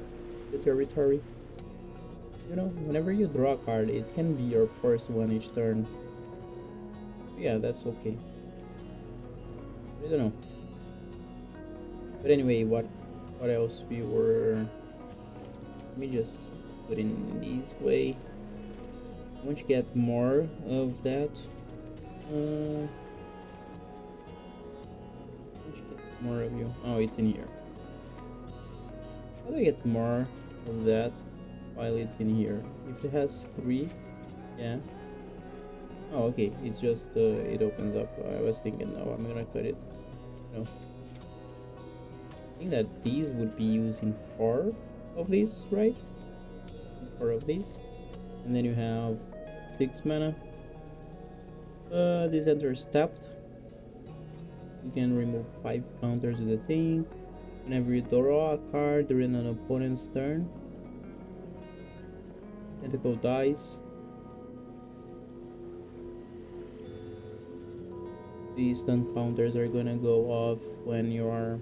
the territory. You know, whenever you draw a card, it can be your first one each turn. Yeah, that's okay. I don't know. But anyway, what else we were... Let me just put it in this way. I want to get more of that. More of you. Oh, it's in here. How do I get more of that while it's in here? If it has 3, yeah. Oh, okay. It's just it opens up. I was thinking, oh, I'm gonna cut it. No. I think that these would be using 4 of these, right? 4 of these, and then you have 6 mana. This enters tapped. You can remove 5 counters of the thing. Whenever you draw a card during an opponent's turn, Tentacle dice. These stun counters are gonna go off when you are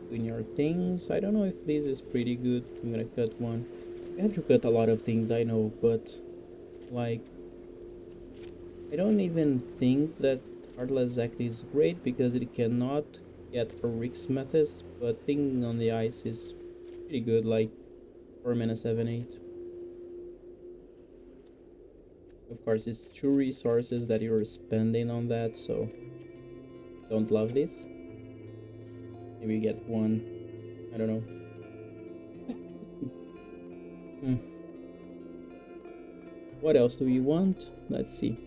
doing your things. I don't know if this is pretty good. I'm gonna cut one. I have to cut a lot of things, I know, but like I don't even think that Heartless Act is great because it cannot get Rick's methods, but Thing on the Ice is pretty good, like 4 mana 7/8. Of course, it's 2 resources that you're spending on that, so don't love this. Maybe you get one, I don't know. What else do we want? Let's see.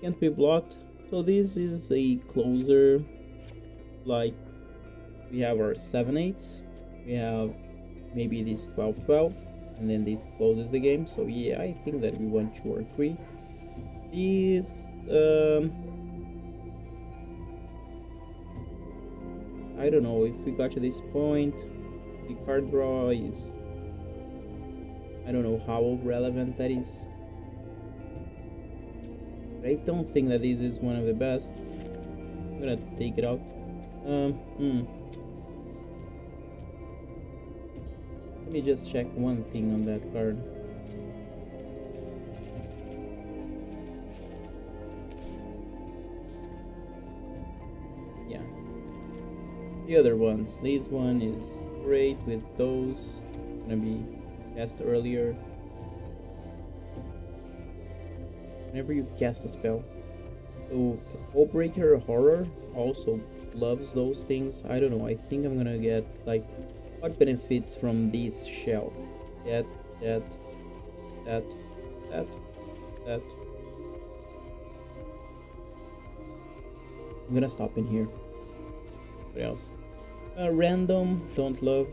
Can't be blocked. So this is a closer, like we have our 7/8s, we have maybe this 12/12, and then this closes the game. So yeah, I think that we want 2 or 3. These I don't know if we got to this point. The card draw is, I don't know how relevant that is. I don't think that this is one of the best. I'm gonna take it out. Let me just check one thing on that card. Yeah. The other ones. This one is great with those. Gonna be cast earlier. Whenever you cast a spell. So Hullbreaker Horror also loves those things. I don't know, I think I'm gonna get like what benefits from this shell. That. I'm gonna stop in here. What else? Random, don't love.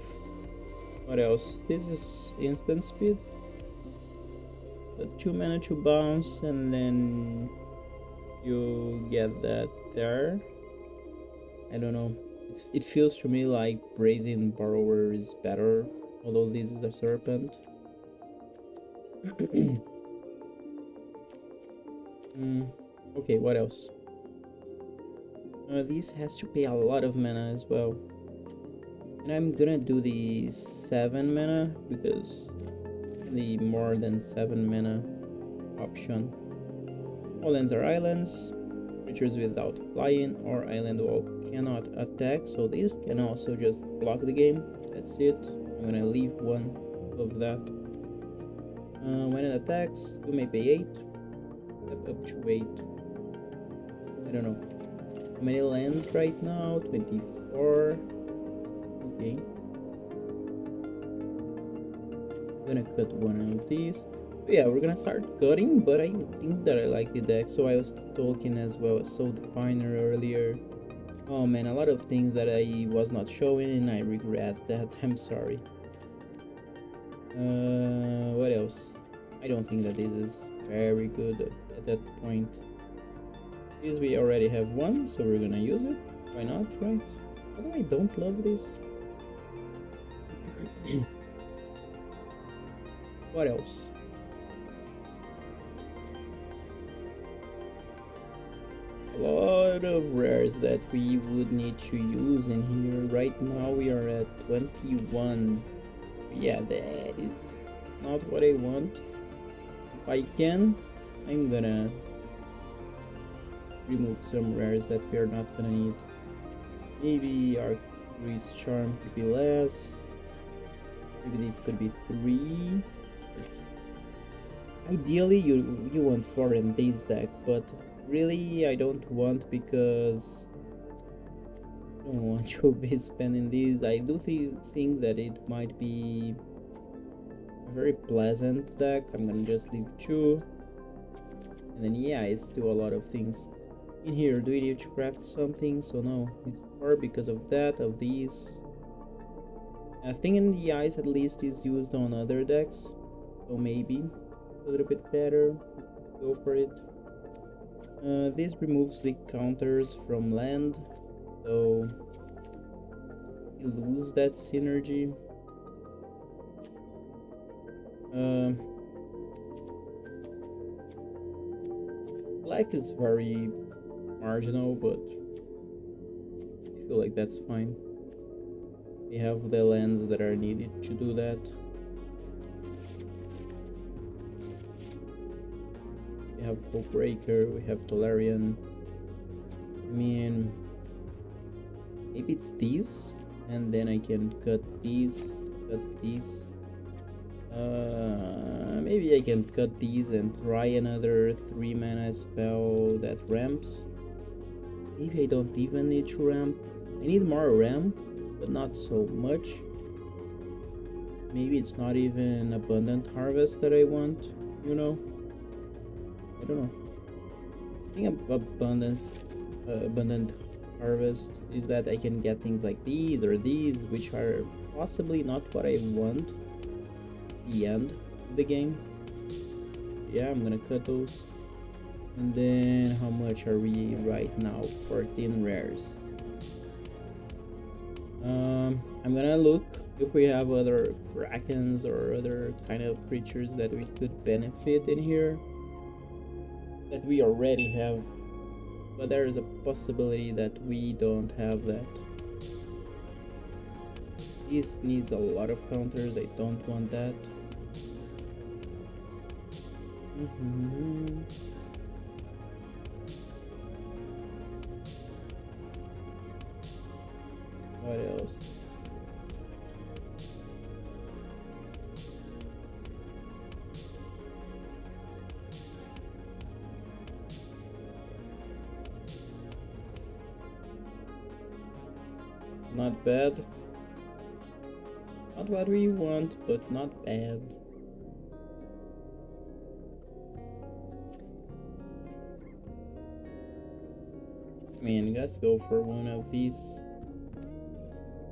What else? This is instant speed. 2 mana to bounce, and then you get that there. I don't know. It feels to me like Brazen Borrower is better, although this is a serpent. Okay, what else? This has to pay a lot of mana as well. And I'm gonna do the 7 mana because the more than 7 mana option. All lands are islands. Creatures without flying or island wall cannot attack, so this can also just block the game. That's it. I'm gonna leave one of that. When it attacks, you may pay 8. Step up to 8. I don't know. How many lands right now? 24. Okay. I'm gonna cut one of these. But yeah, we're gonna start cutting, but I think that I like the deck. So I was talking as well as Soul Definer earlier. Oh man, a lot of things that I was not showing and I regret that. I'm sorry. What else? I don't think that this is very good at that point. This we already have one, so we're gonna use it. Why not, right? Although I don't love this. What else? A lot of rares that we would need to use in here. Right now we are at 21. Yeah, that is not what I want. If I can, I'm gonna remove some rares that we are not gonna need. Maybe our Grease Charm could be less. Maybe this could be 3. Ideally you want 4 in this deck, but really I don't want because I don't want to be spending these. I do think that it might be a very pleasant deck. I'm gonna just leave 2. And then yeah, it's still a lot of things. In here, do we need to craft something? So no, it's 4 because of that, of these. I think in the Ice at least is used on other decks. So maybe a little bit better. Go for it. This removes the counters from land, so you lose that synergy. Black is very marginal, but I feel like that's fine. We have the lands that are needed to do that. We have Breaker, we have Tolarian. I mean, maybe it's these, and then I can cut these, maybe I can cut these and try another 3 mana spell that ramps. Maybe I don't even need to ramp. I need more ramp, but not so much. Maybe it's not even Abundant Harvest that I want, you know? I don't know. I think Abundant Harvest is that I can get things like these or these, which are possibly not what I want at the end of the game. Yeah, I'm gonna cut those. And then how much are we right now? 14 rares. I'm gonna look if we have other krakens or other kind of creatures that we could benefit in here that we already have, but there is a possibility that we don't have that. This needs a lot of counters. I don't want that. What else? Not bad. Not what we want, but not bad. I mean, let's go for one of these.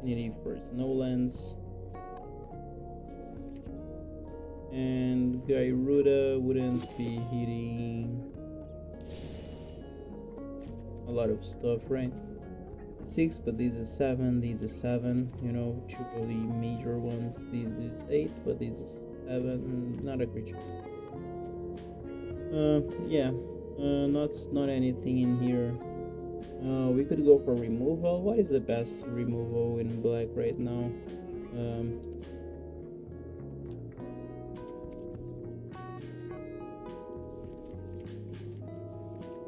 Affinity for Snowlands. And Gyruda wouldn't be hitting a lot of stuff, right? 6, but this is 7, this is 7, you know, two really major ones. This is 8, but this is 7, not a creature. Yeah, not anything in here. We could go for removal. What is the best removal in black right now?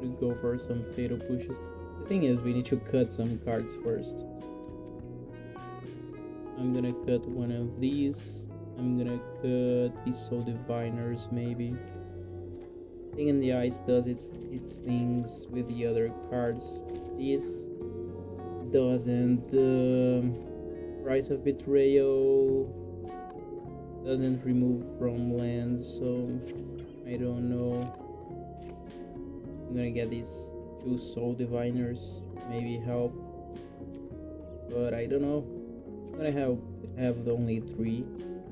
We go for some fatal pushes. The thing is, we need to cut some cards first. I'm gonna cut one of these. I'm gonna cut these Soul Diviners, maybe. Thing in the Ice does its things with the other cards. This doesn't. Price of Betrayal doesn't remove from land, so I don't know. I'm gonna get these 2 Soul Diviners, maybe help, but I don't know. I'm gonna have only 3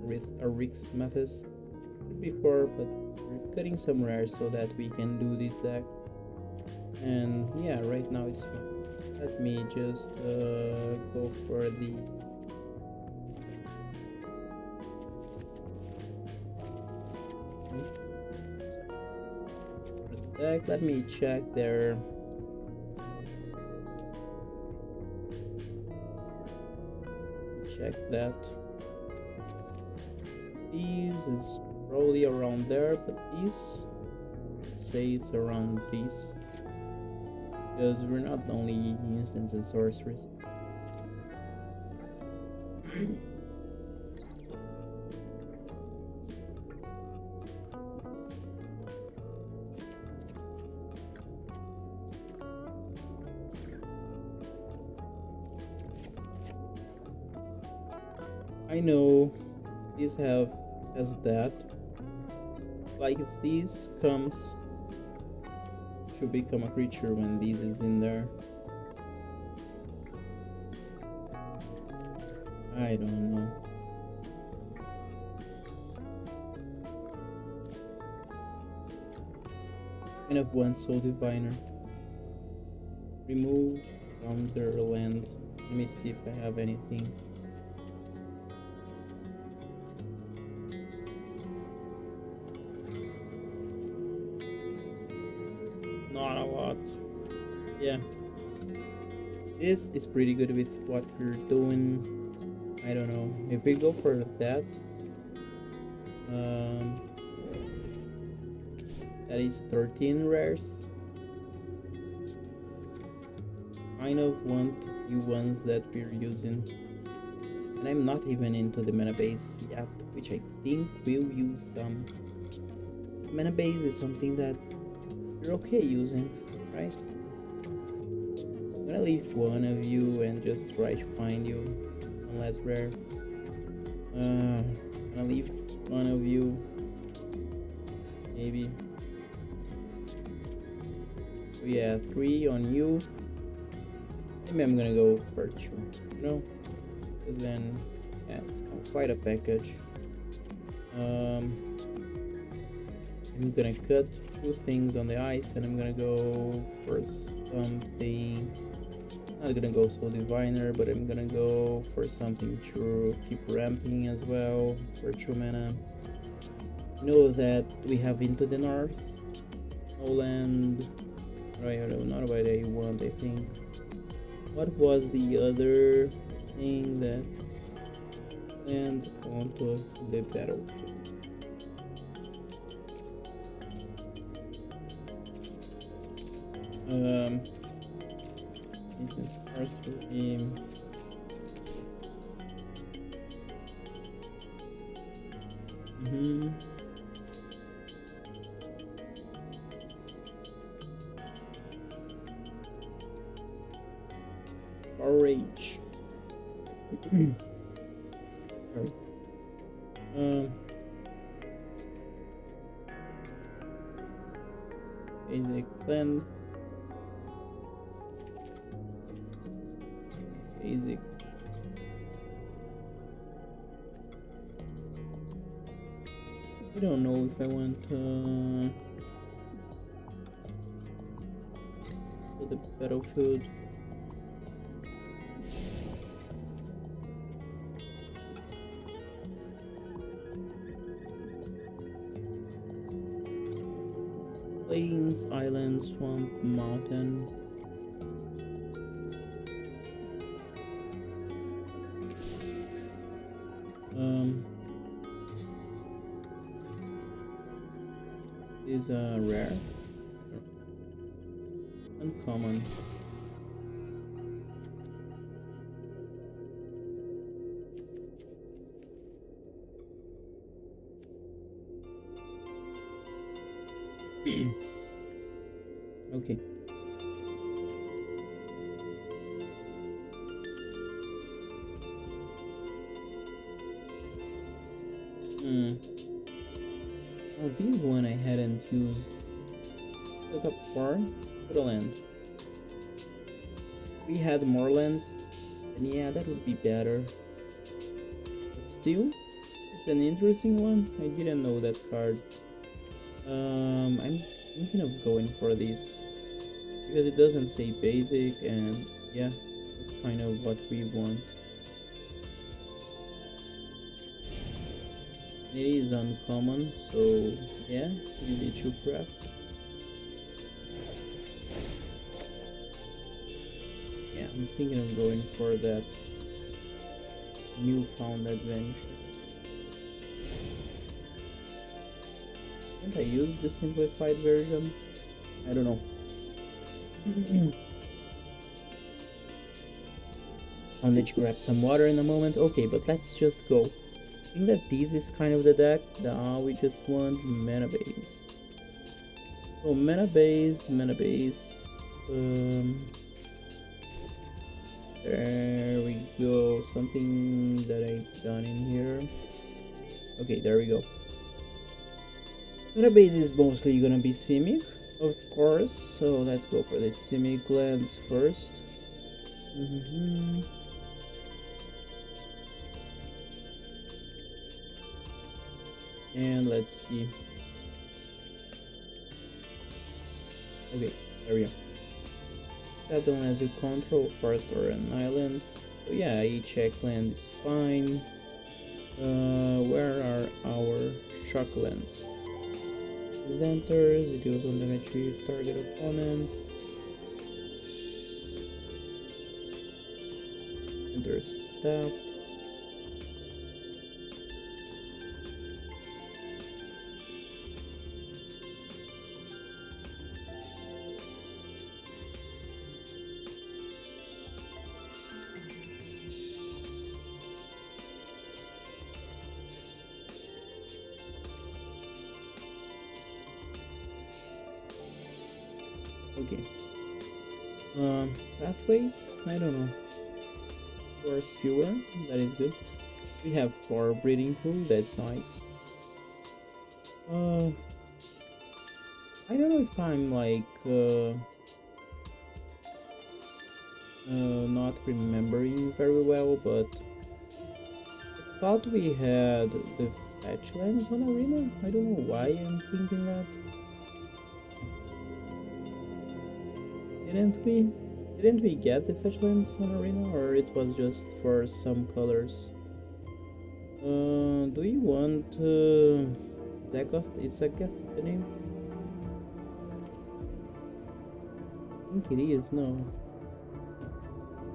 with a Rix Mathis. Could be 4, but we're cutting some rares so that we can do this deck. And yeah, right now it's fine. Let me just go for the deck. Let me check their that. These is probably around there, but these, let's say it's around these, because we're not only instants and sorceries. I know these has that. Like if these comes, should become a creature when these is in there. I don't know. Kind of one Soul Diviner. Remove from their land. Let me see if I have anything. not a lot. Yeah, this is pretty good with what we're doing. I don't know if we go for that. That is 13 rares. Kind of want the ones that we're using, and I'm not even into the mana base yet, which I think we'll use some. Mana base is something that you're okay using, right? I'm gonna leave one of you and just try to find you one last rare. I'm gonna leave one of you, maybe. So yeah, 3 on you. Maybe I'm gonna go for 2, you know, because then yeah, it's quite a package. I'm gonna cut 2 things on the ice, and I'm gonna go for something. Not gonna go Soul Diviner, but I'm gonna go for something to keep ramping as well for 2 mana. Know that we have Into the North, no land. Right, not what I want, I think. What was the other thing that land onto the battlefield? Instance sorcery. Rage. Sorry. Basic clan. Basic. I don't know if I want to the battlefield. Plains, island, swamp, mountain. Is rare, uncommon. Okay. Oh, this one I hadn't used. Look up farm, put a land. We had more lands, and yeah, that would be better. But still, it's an interesting one. I didn't know that card. I'm thinking of going for this because it doesn't say basic, and yeah, that's kind of what we want. It is uncommon, so yeah, you need to craft. Yeah, I'm thinking of going for that newfound adventure. Can't I use the simplified version? I don't know. I'll need to grab some water in a moment. Okay, but let's just go. I think that this is kind of the deck. Now we just want mana base. So mana base. There we go. Something that I've done in here. Okay, there we go. Mana base is mostly gonna be Simic, of course. So let's go for the Simic lands first. And let's see. Okay, there we go. That done as you control forest or an island. So yeah, each land is fine. Where are our shock lands? Presenters, it deals on damage to target opponent. Enter step. Okay. Pathways, I don't know. 4 fewer, that is good. We have 4 breeding pool, that's nice. I don't know if I'm like not remembering very well, but I thought we had the fetch lands on arena. I don't know why I'm thinking that. Didn't we get the fetch lands on arena, or it was just for some colors? Do you want Zagoth? Is Zagoth the name? I think it is, no.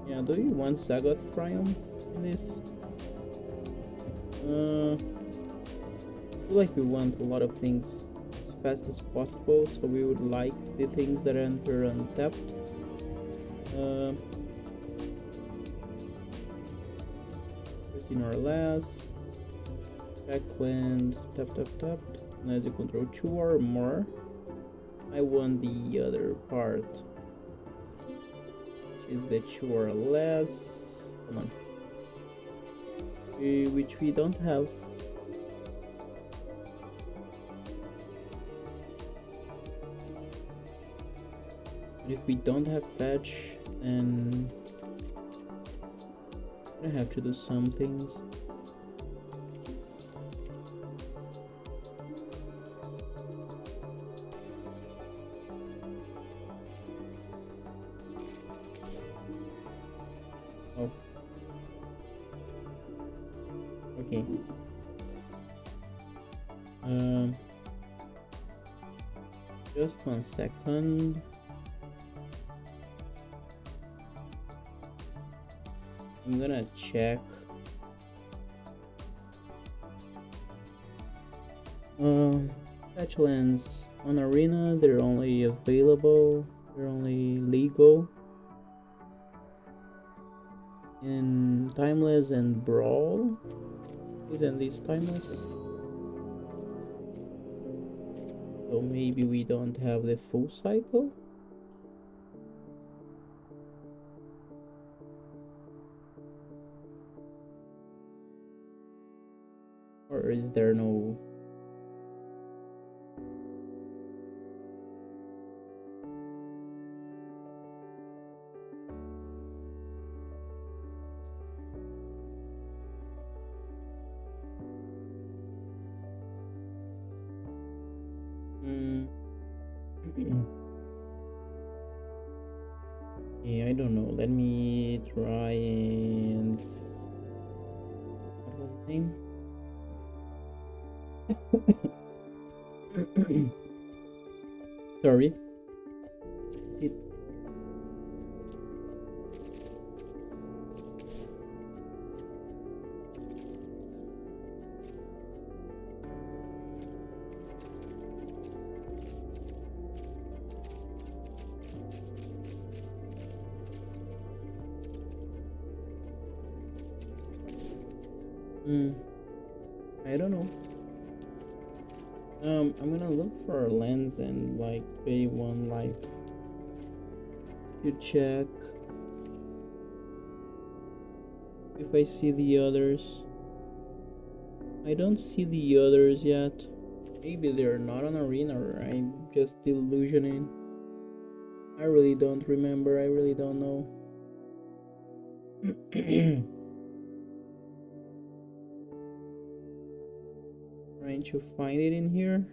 Yeah, do you want Zagoth Triumph in this? I feel like we want a lot of things as fast as possible, so we would like the things that enter untapped. 13 or less. Backwind, tapped. And as you control 2 or more, I want the other part. Is the 2 or less. Come on. Which we don't have. If we don't have fetch, then I have to do some things. Oh. Okay. Just 1 second. I'm gonna check. Fetch lands on arena, they're only available, they're only legal in timeless and brawl. Isn't this timeless? So maybe we don't have the full cycle. Or is there no? Yeah, I don't know. Let me try and what was the name? Sorry. Is it? I don't know. I'm gonna look for a lens and like pay 1 life to check if I see the others. I don't see the others yet. Maybe they're not on arena, or I'm just delusioning. I really don't remember. I really don't know. Trying to find it in here.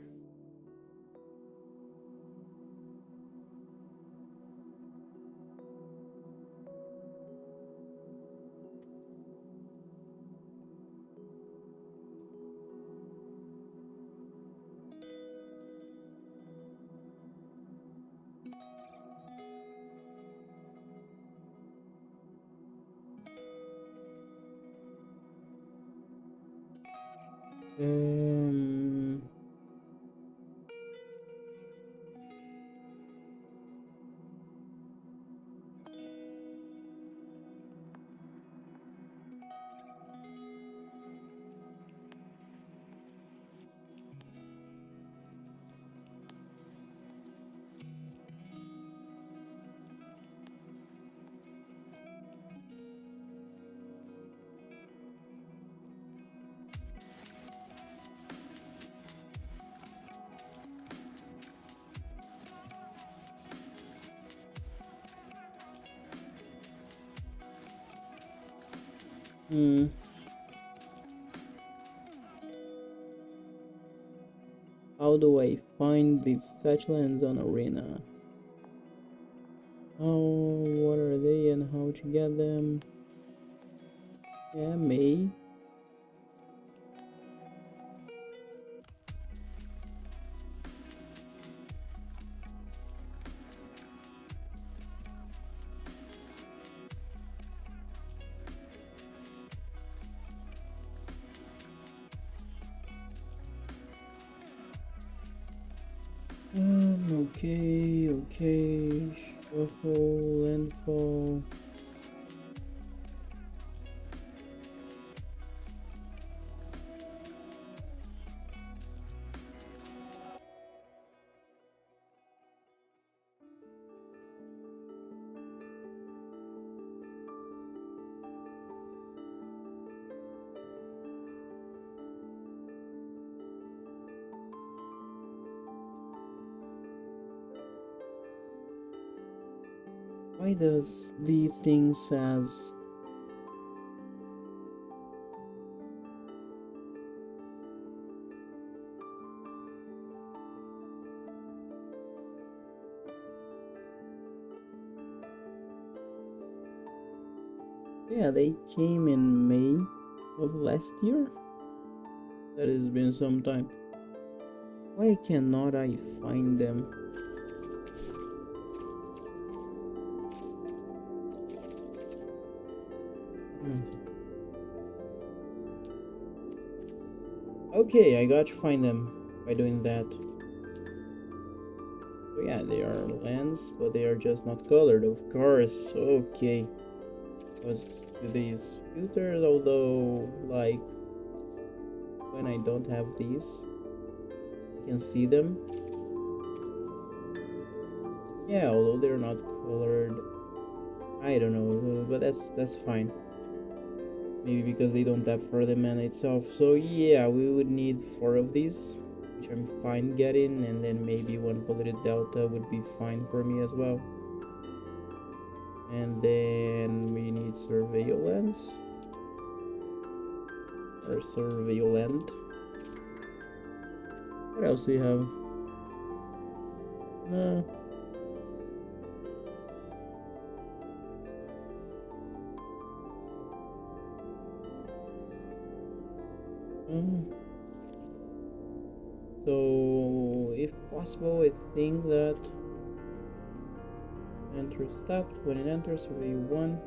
Hmm. How do I find the fetch lands on Arena? What are they and how to get them? Yeah, May. Okay. Shuffle, landfall. Why does the thing says yeah, they came in May of last year? That has been some time. Why cannot I find them? Okay, I got to find them by doing that. So yeah, they are lands, but they are just not colored, of course. Okay. Was to these filters, although like when I don't have these, I can see them. Yeah, although they're not colored, I don't know, but that's fine. Maybe because they don't tap for the mana itself. So yeah, we would need 4 of these, which I'm fine getting, and then maybe 1 polluted delta would be fine for me as well. And then we need surveillance or surveillant. What else do you have? No. So if possible, I think that enter stopped. When it enters, survey 1.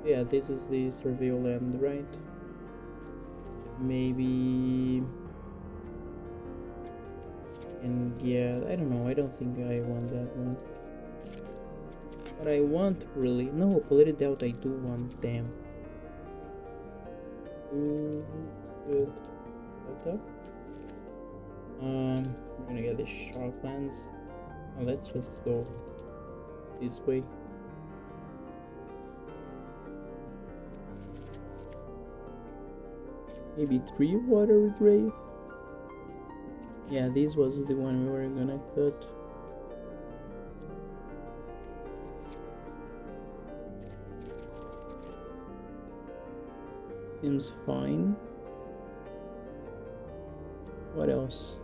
Yeah, this is the surveil land, right? Maybe and yeah, I don't know, I don't think I want that one. But I want really no polluted delta, I do want them. Good delta. We're gonna get the shark lands. Oh, let's just go this way. Maybe 3 water grave. Yeah, this was the one we were gonna cut. Seems fine. What else?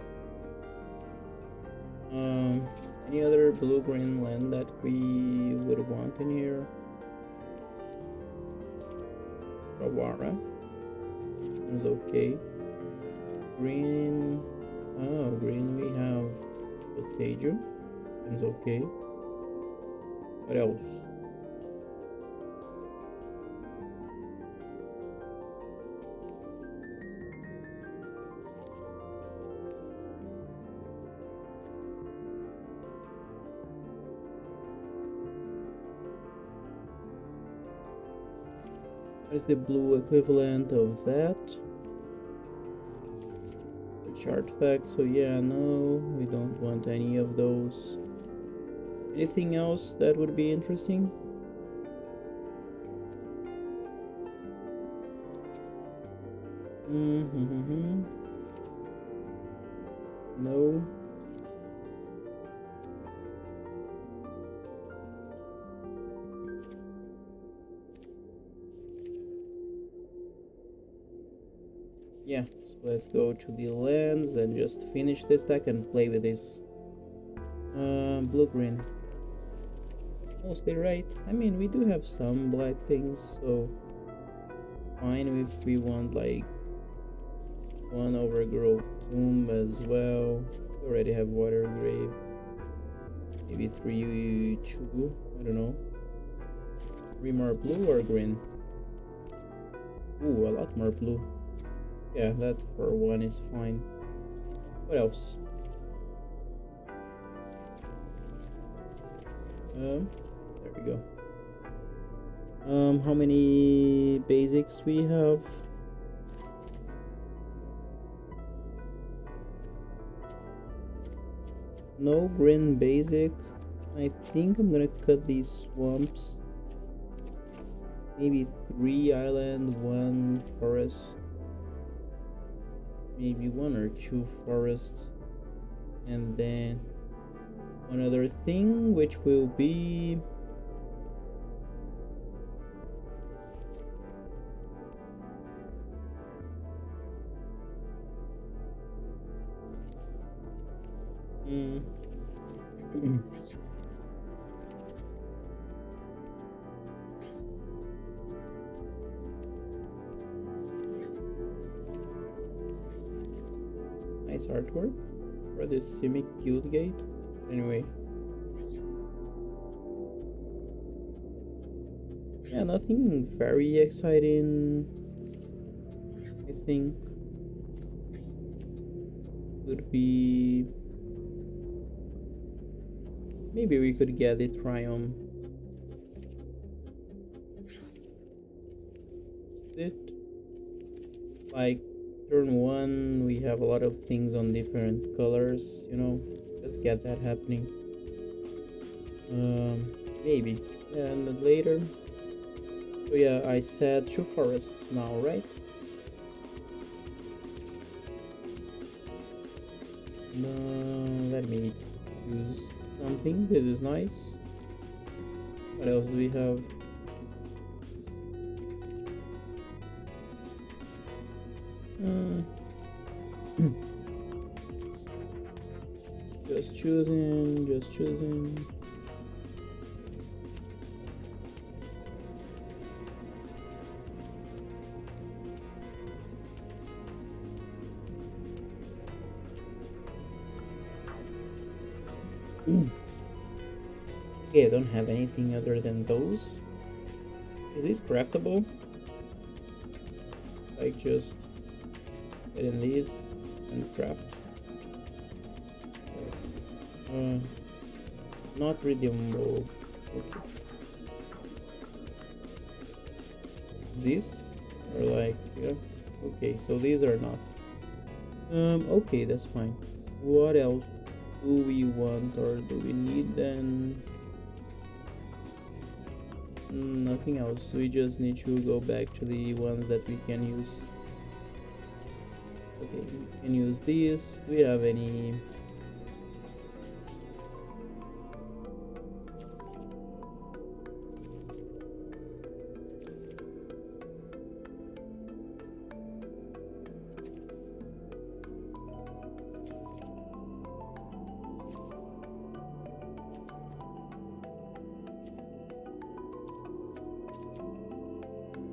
Any other blue-green land that we would want in here? Rawara. Seems okay. Green. Oh, green we have Postagium. Seems okay. What else? What is the blue equivalent of that? The artifact, so yeah, no, we don't want any of those. Anything else that would be interesting? No. yeah, so let's go to the lands and just finish this deck and play with this blue-green. Mostly right. I mean, we do have some black things, so fine if we want like one overgrowth tomb as well. We already have water grave. Maybe 3-2, I don't know. 3 more blue or green? Ooh, a lot more blue. Yeah, that for 1 is fine. What else? There we go. How many basics we have? No green basic. I think I'm gonna cut these swamps. Maybe 3 island, 1 forest. Maybe 1 or 2 forests. And then one other thing, which will be nice artwork for this Simic Guild Gate. Anyway, yeah, nothing very exciting. I think could be maybe we could get the Triumph. It like turn 1 we have a lot of things on different colors, you know. Let's get that happening. Maybe. And later. So yeah, I said 2 forests now, right? Let me use something. This is nice. What else do we have? Just choosing. Okay, I don't have anything other than those. Is this craftable? Like just get in these and craft. Not redeemable. Okay. These are like, yeah. Okay, so these are not. Okay, that's fine. What else do we want or do we need then? Nothing else. We just need to go back to the ones that we can use. Okay, we can use these. Do we have any?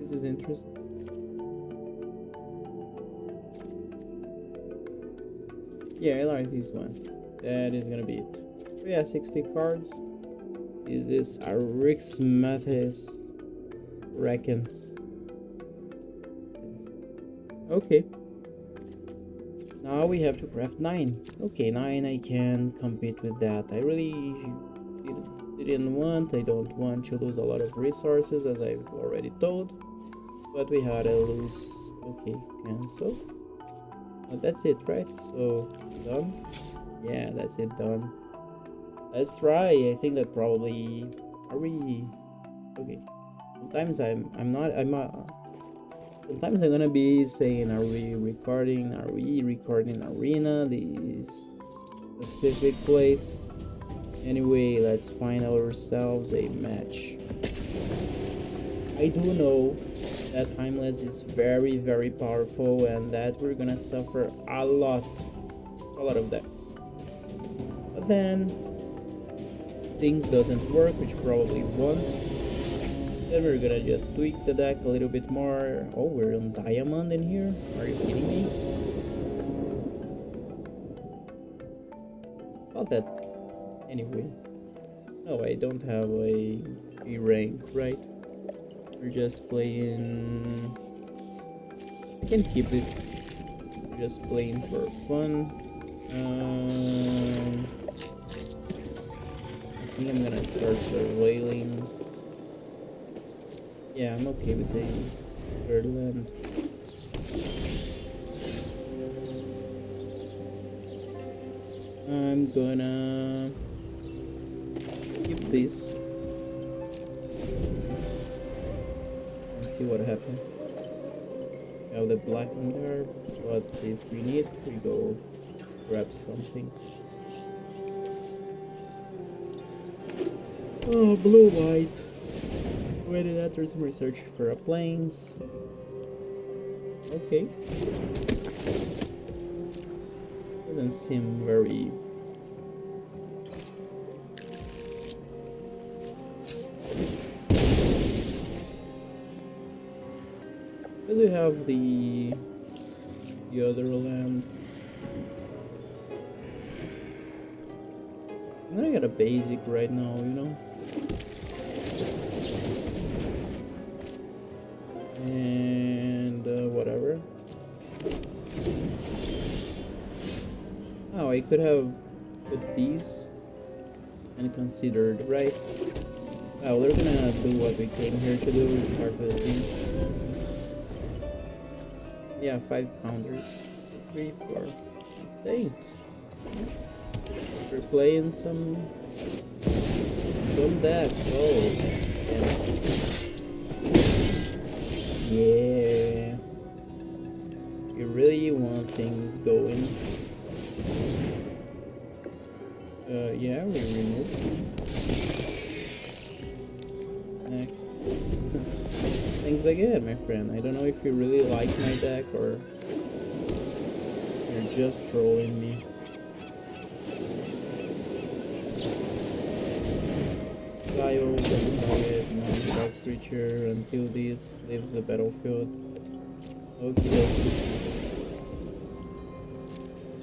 This is interesting. Yeah, I like this one. That is gonna be it. So yeah, 60 cards. Is this Arix Mathis Reckons? Okay. Now we have to craft 9. Okay, 9 I can compete with that. I really I don't want to lose a lot of resources, as I've already told. But we had to lose. Okay, cancel. That's it, right? So done. Yeah, that's it, done. Let's try. I think that probably are we okay. Sometimes sometimes I'm gonna be saying, are we recording arena, the specific place. Anyway, let's find ourselves a match. I do know That timeless is very, very powerful, and that we're gonna suffer a lot of decks. But then things doesn't work, which probably won't. Then we're gonna just tweak the deck a little bit more. Oh, we're on diamond in here? Are you kidding me? Thought that anyway. No, I don't have a rank, right? We're just playing. I can keep this. We're just playing for fun. I think I'm gonna start surveilling. Yeah, I'm okay with a third land. I'm gonna keep this and see what happens. We have the black in there, but if we need, we go grab something. Oh, blue white. Wait, after some research for a plains. Okay. Doesn't seem very. Do we have the other land? I'm gonna get a basic right now, you know. And whatever. Oh, I could have put these and considered, right? Oh, we're gonna do what we came here to do, is start with these. Yeah, 5 counters. 3, 4. Thanks. We're playing some decks. Oh, yeah. You really want things going. Yeah, we remove. Next. Thanks again, my friend. I don't know if you really like my deck or you're just trolling me. Dial, target, non-box creature until this leaves the battlefield. Okay.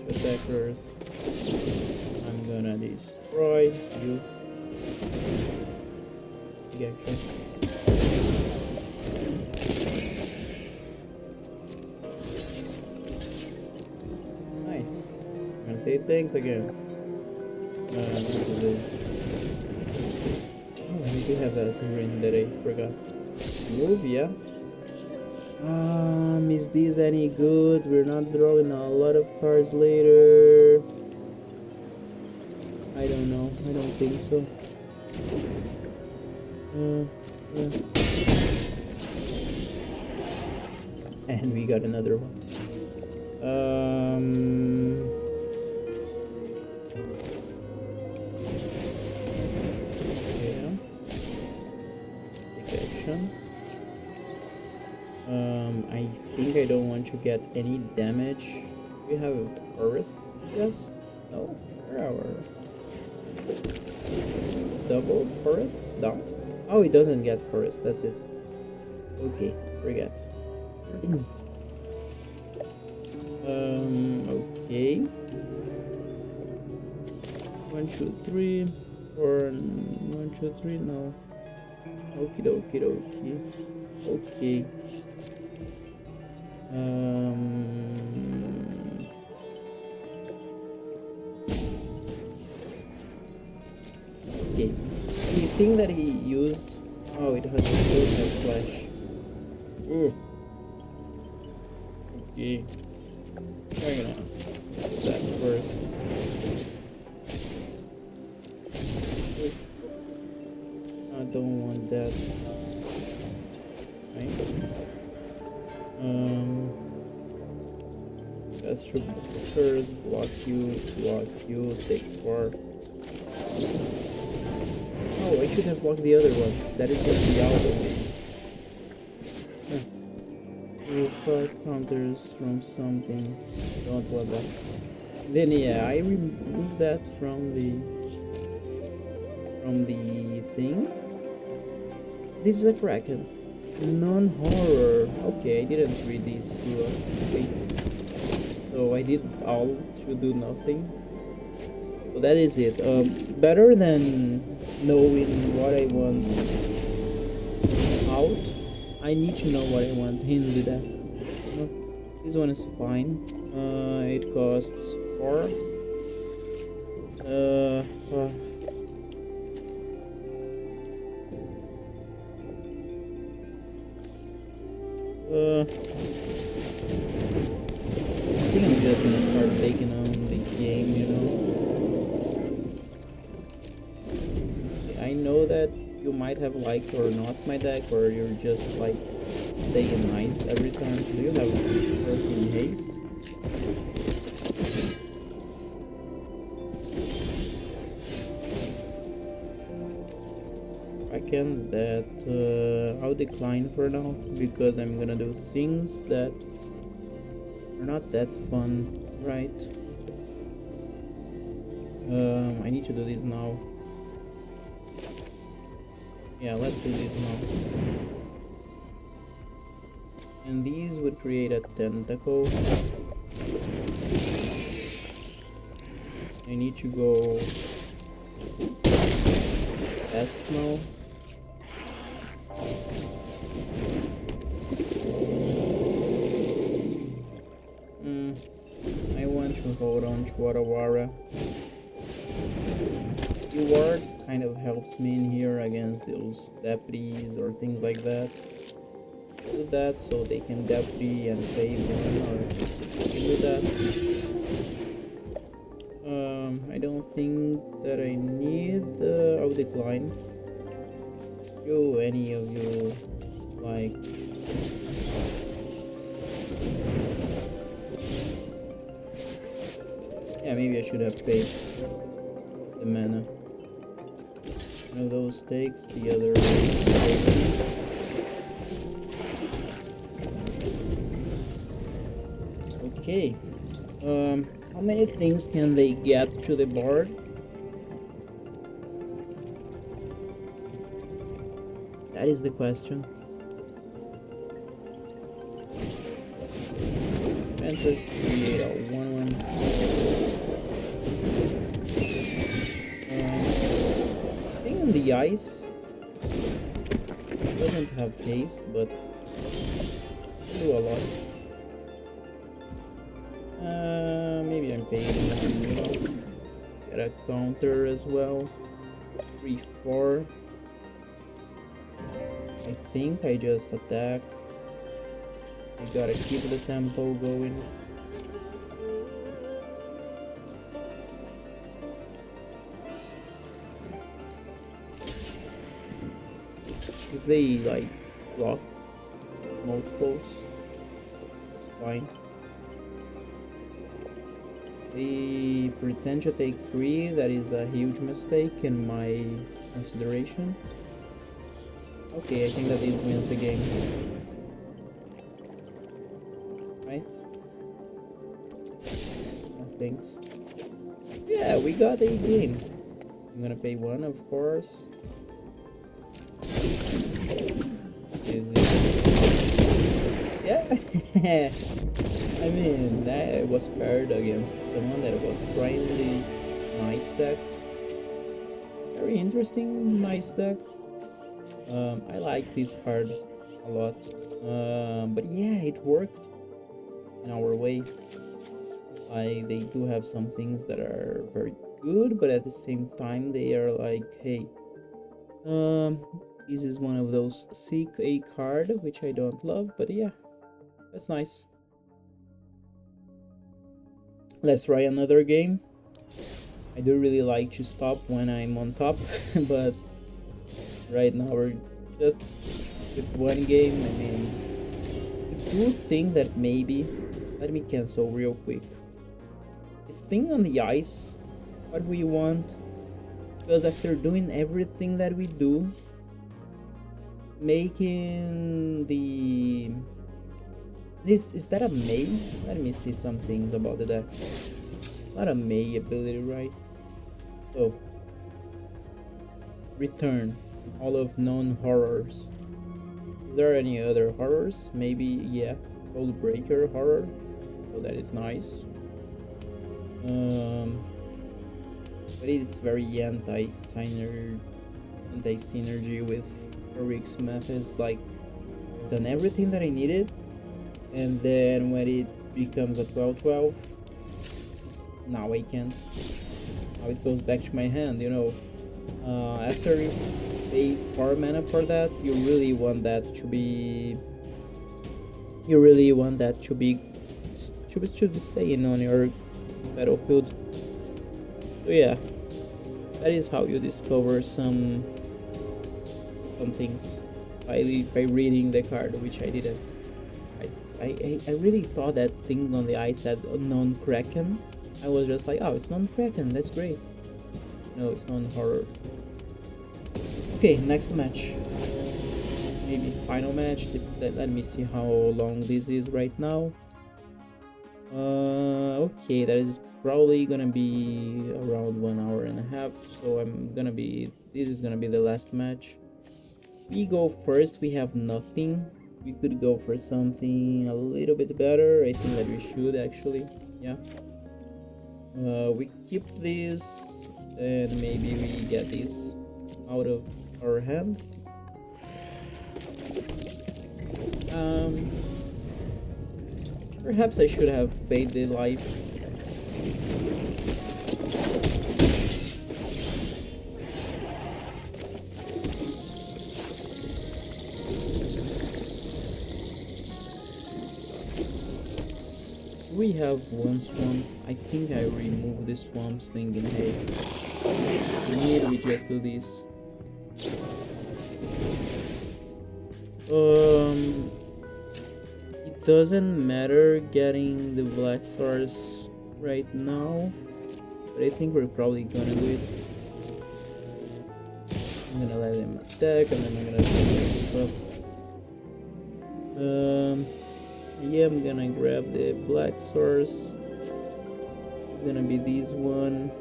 Attackers. I'm gonna destroy you. Big action. Nice. I'm gonna say thanks again. This. Oh, I do have that ring that I forgot. Move, yeah. Is this any good? We're not drawing a lot of cards later. I don't know. I don't think so. Yeah. And we got another one. Yeah. Take action. I think I don't want to get any damage. We have forests yet? No. Where are our double forests? Down? Oh, it doesn't get forest. That's it. Okay, forget. Okay. 1, 2, 3, or 1, 2, 3. No. Okie dokie dokie. Okay. Okay. The thing that he used. Oh, it has slash. Ooh. Okay. We're gonna set first. I don't want that. Right. That's true. First, block you, take 4. Oh, I should have blocked the other one. That is just the auto. 5 counters from something. Don't want that. Then yeah, I remove that from the thing. This is a Kraken. Non-horror. Okay, I didn't read this through. Okay. So I did all to do nothing. So that is it. Better than knowing what I want out, I need to know what I want in the deck. This one is fine. It costs 4. I think I'm just gonna start taking on the game, you know. I know that you might have liked or not my deck, or you're just like saying nice every time. Do you have working haste? I can that I'll decline for now because I'm gonna do things that are not that fun, right? I need to do this now. Yeah, let's do this now. And these would create a tentacle. I need to go fast now. I want to hold on to Warawara. Reward kind of helps me in here against those deputies or things like that. Do that so they can deputy and pay one, or do that. I don't think that I need. I'll decline. You, any of you, like. Yeah, maybe I should have paid the mana. One of those takes, the other. Okay. How many things can they get to the board? That is the question. Ventus create a 1/1. I think on the ice it doesn't have haste, but do a lot. Maybe I'm paying enough, you know. Get a counter as well. 3/4. I think I just attack. I gotta keep the tempo going. If they like block multiples, it's fine. They pretend to take 3, that is a huge mistake in my consideration. Okay, I think that this wins the game. Right? Thanks. Yeah, we got a game. I'm gonna pay 1, of course. Yeah! I mean, I was paired against someone that was trying this Knights deck. Very interesting Knights deck. I like this card a lot. But yeah, it worked in our way. They do have some things that are very good, but at the same time they are like, hey, this is one of those seek a card, which I don't love, but yeah, that's nice. Let's try another game. I do really like to stop when I'm on top, but right now we're just with one game. I mean, I do think that maybe, let me cancel real quick. This thing on the ice, what we want, because after doing everything that we do, making the Is that a May? Let me see some things about the deck. Not a May ability, right? So, return all of known horrors. Is there any other horrors? Maybe, yeah. Breaker horror. So that is nice. But it is very anti-synergy with Eric's methods. Like, I've done everything that I needed, and then when it becomes a 12/12, now I can't. Now it goes back to my hand, you know. After you pay 4 mana for that, you really want that to be. Should be staying on your battlefield. So yeah, that is how you discover some things by reading the card, which I didn't. I really thought that thing on the eye said unknown Kraken. I was just like, oh, it's non-Kraken, that's great. No, it's non-horror. Okay, next match. Maybe final match. Let me see how long this is right now. Okay, that is probably gonna be around 1.5 hours. So this is gonna be the last match. We go first, we have nothing. We could go for something a little bit better. I think that we should actually, yeah. We keep this, and maybe we get this out of our hand. Perhaps I should have paid the life. We have one swamp. I think I removed the swamps thinking, hey, we just do this. It doesn't matter getting the black stars right now, but I think we're probably gonna do it. I'm gonna let them attack, and then I'm gonna do this stuff. Yeah, I'm gonna grab the black stars. It's gonna be this one.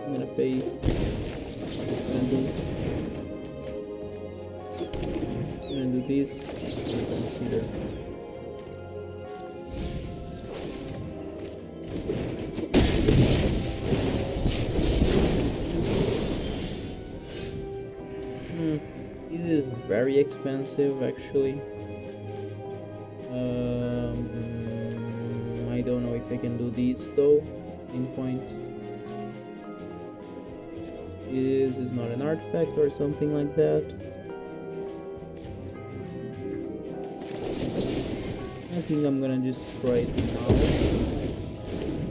I'm gonna pay symbol. I'm gonna do this. Consider. This is very expensive, actually. I don't know if I can do this though. In point. This is not an artifact or something like that. I think I'm gonna destroy it now.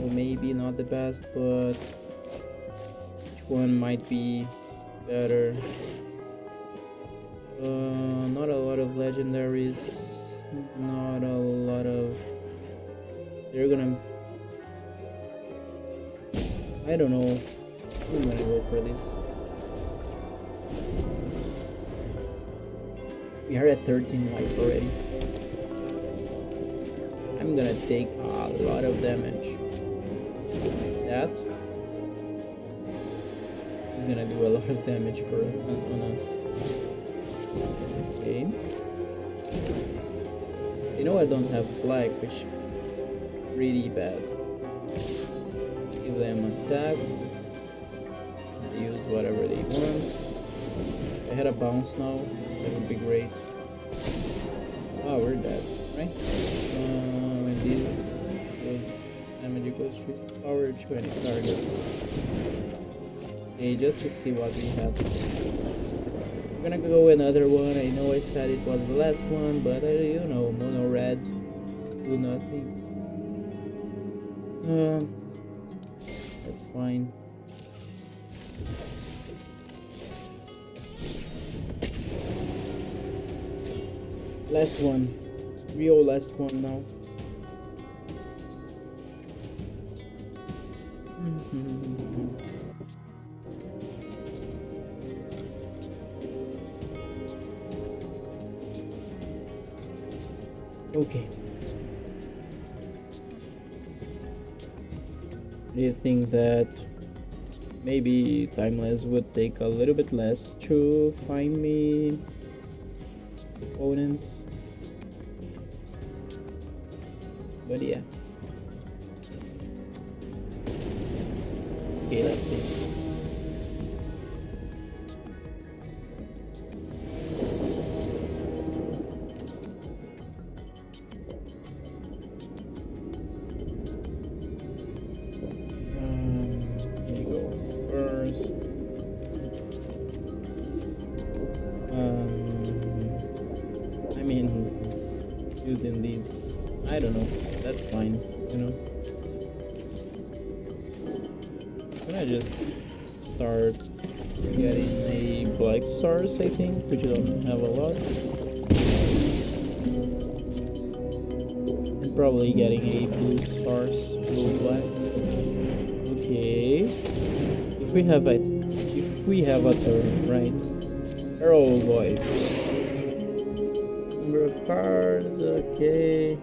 Or maybe not the best, but which one might be better? Not a lot of legendaries. Not a lot of. They're gonna. I don't know. I'm gonna go for this. We are at 13 life already. I'm gonna take a lot of damage. That is gonna do a lot of damage on us. Okay. You know I don't have black, which is pretty bad. Give them attack. Use whatever they want. If I had a bounce now, that would be great. Oh, we're dead, right? And this damage equals to power 20 target. Okay, just to see what we have. We're gonna go another one. I know I said it was the last one, but you know, mono red, do nothing. That's fine. Last one, real last one now. Okay, Do you think that maybe Timeless would take a little bit less to find me opponents? But yeah. Okay, let's see. Let me go first. I mean, using these, I don't know. That's fine, you know. I just start getting a black stars, I think, which I don't have a lot, and probably getting a blue stars, blue black. Okay, if we have a turn, right? Oh boy, number of cards. Okay,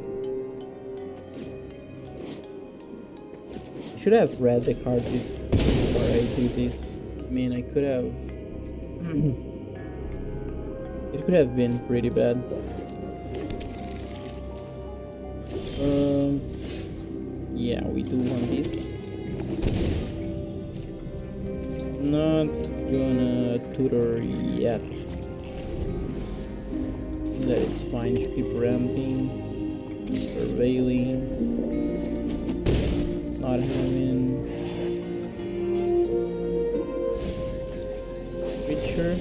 I should have read the card before I do this. I mean, I could have. It could have been pretty bad. Yeah, we do want this. Not gonna tutor yet. That is fine. Should keep ramping, surveilling, not having creature.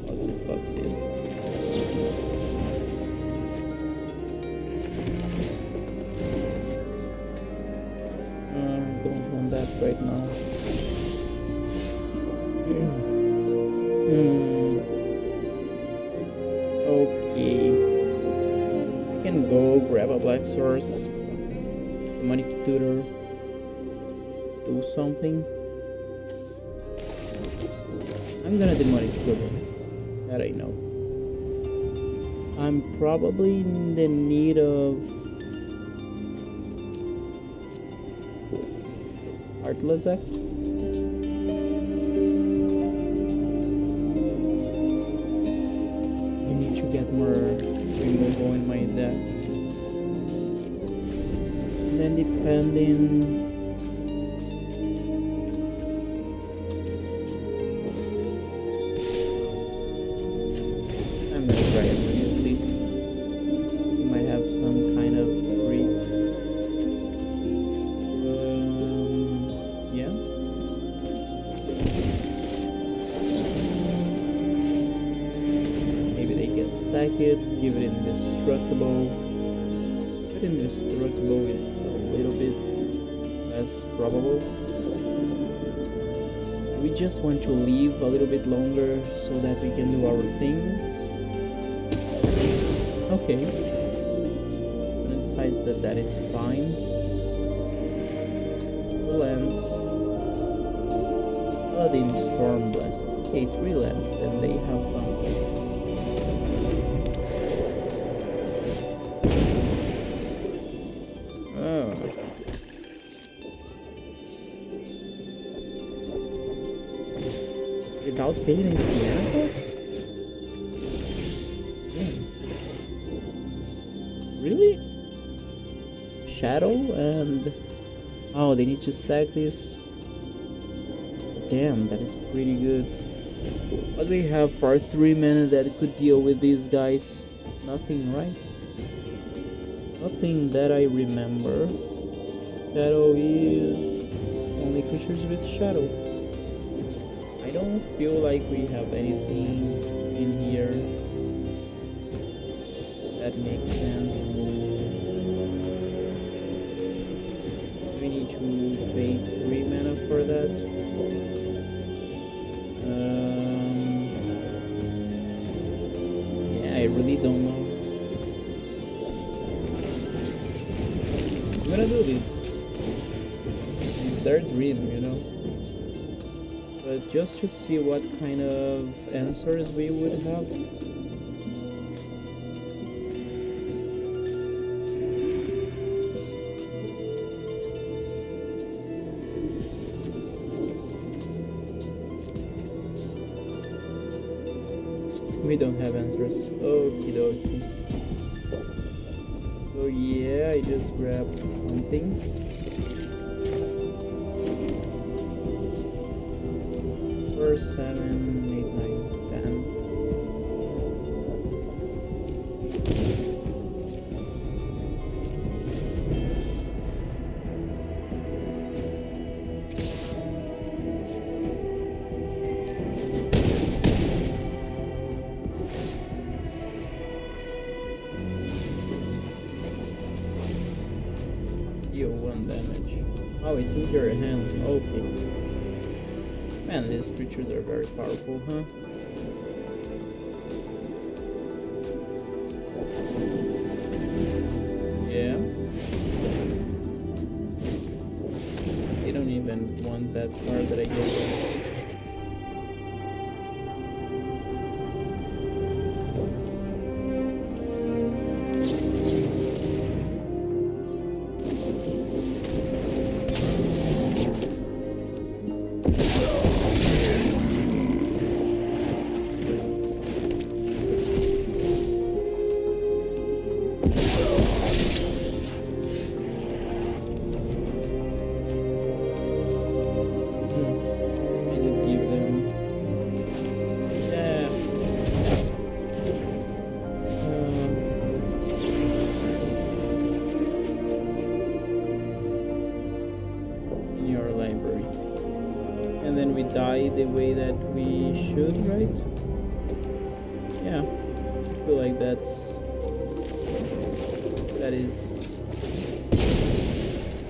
What's this? Let's see. Don't want that right now. Okay. We can go grab a black source. Money to tutor. Do something. I'm gonna demonic tutor. That I know. I'm probably in the need of Heartless Act. I need to get more removal in my deck. And then depending. I'm gonna try it at least. We might have some kind of trick. Yeah. Maybe they can sack it, give it indestructible. But indestructible is a little bit less probable. We just want to leave a little bit longer so that we can do our things. Okay. And it decides that that is fine. Two lands. Paladin Stormblast. Okay, 3 lands, then they have something. Oh. Without paying any mana cost? Really? Shadow and... Oh, they need to sack this. Damn, that is pretty good. What do we have for 3 mana that could deal with these guys? Nothing, right? Nothing that I remember. Shadow is... only creatures with shadow. I don't feel like we have anything in here that makes sense. We need to pay 3 mana for that. Yeah, I really don't know. I'm gonna do this. It's their dream, you know. But just to see what kind of answers we would have. We don't have answers. Okie dokie. So yeah, I just grabbed something. 4, 7, 8, 9, 10. Deal 1 damage. Oh, it's in your hand. Okay. Man, these creatures are very powerful, huh? Yeah. They don't even want that card that I gave them. And then we die the way that we should, right? Yeah, I feel like that is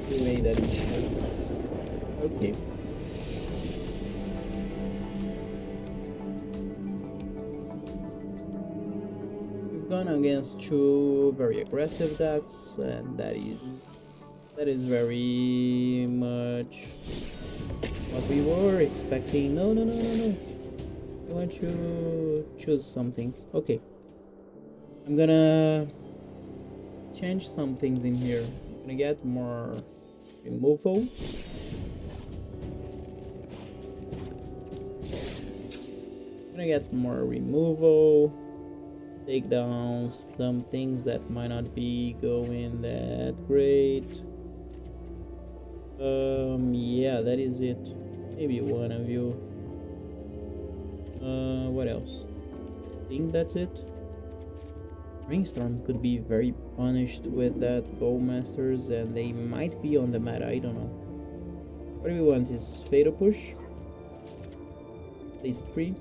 the way that it should. Okay. We've gone against 2 very aggressive decks, and that is very much what we were expecting. No. I want to choose some things. Okay. I'm gonna change some things in here. I'm gonna get more removal. Take down some things that might not be going that great. Yeah, that is it. Maybe one of you. What else? I think that's it. Brainstorm could be very punished with that Bowmasters, and they might be on the meta, I don't know. What we want is Fatal Push, at least 3,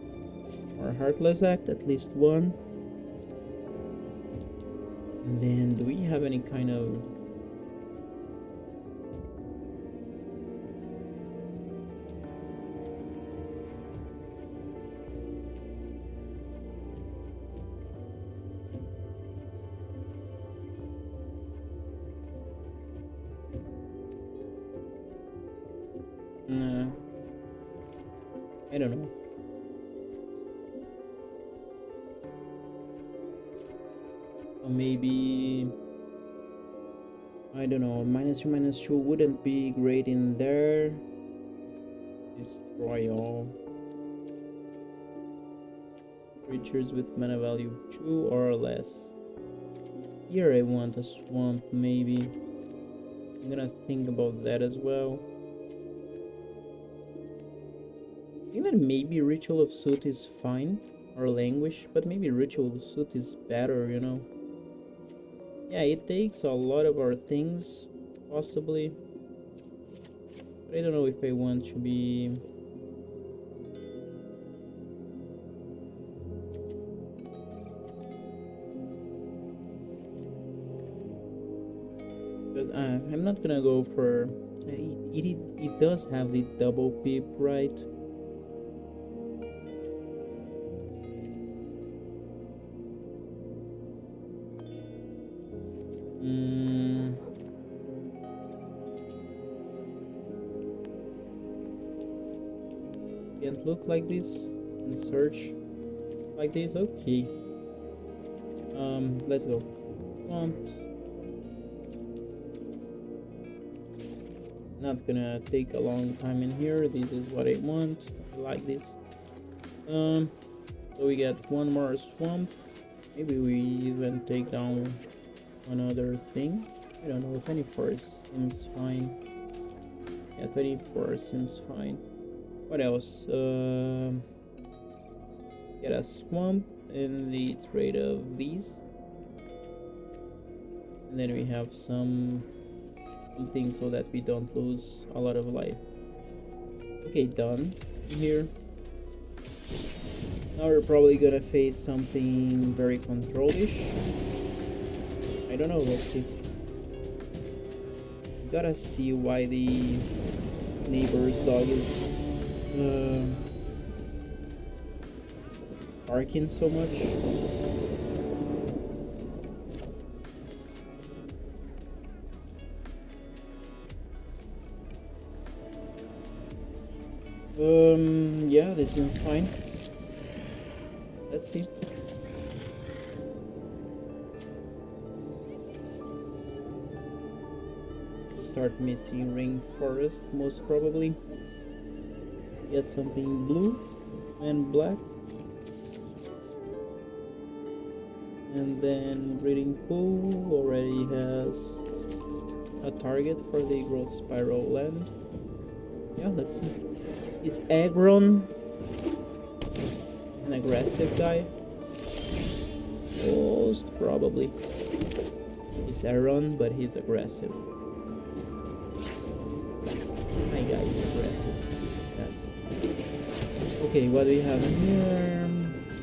or Heartless Act, at least 1. And then, do we have any kind of... I don't know. Or maybe... I don't know, -2/-2 wouldn't be great in there. Destroy all creatures with mana value 2 or less. Here I want a swamp, maybe. I'm gonna think about that as well. I think that maybe Ritual of Soot is fine, or Languish, but maybe Ritual of Soot is better, you know? Yeah, it takes a lot of our things, possibly. But I don't know if I want to be... Because I'm not gonna go for... It does have the double pip, right? Can't look like this and search like this. Okay. Let's go. Swamps. Not gonna take a long time in here. This is what I want. I like this. So So we get one more swamp. Maybe we even take down another thing. I don't know, 24 seems fine. Yeah, 24 seems fine. What else? Get a swamp and the trade of these. And then we have some things so that we don't lose a lot of life. Okay, done here. Now we're probably gonna face something very control-ish. I don't know, let's see. Gotta see why the neighbor's dog is barking so much. Yeah, this seems fine. Let's see. Start missing rainforest, most probably. Get something blue and black. And then breeding pool already has a target for the growth spiral land. Yeah, let's see. Is Agron an aggressive guy? Most probably. He's Aaron, but he's aggressive. My guy is aggressive. Yeah. Okay, what do we have in here?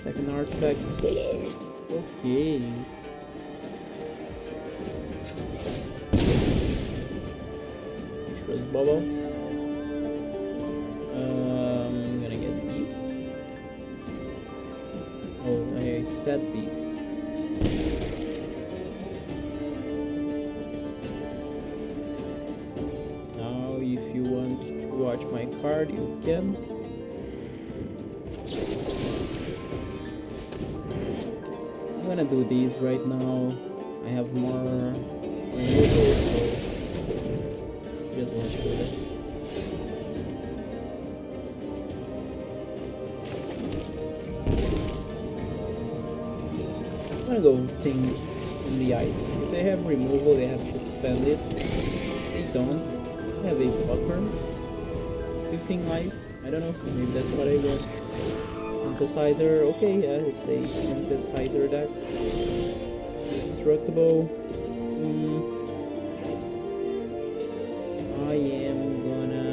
Second artifact. Okay. Trust bubble. I'm gonna get these. Oh, I set these. Now, if you want to watch my card, you can. I'm gonna do these right now. I have more removal, so just want to do that. I'm gonna go thing in the ice. If they have removal, they have to spend it. They don't. I have a blocker. 15 life. I don't know. Maybe that's what I want. Synthesizer. Okay, yeah, it's a synthesizer deck. Destructible. I am gonna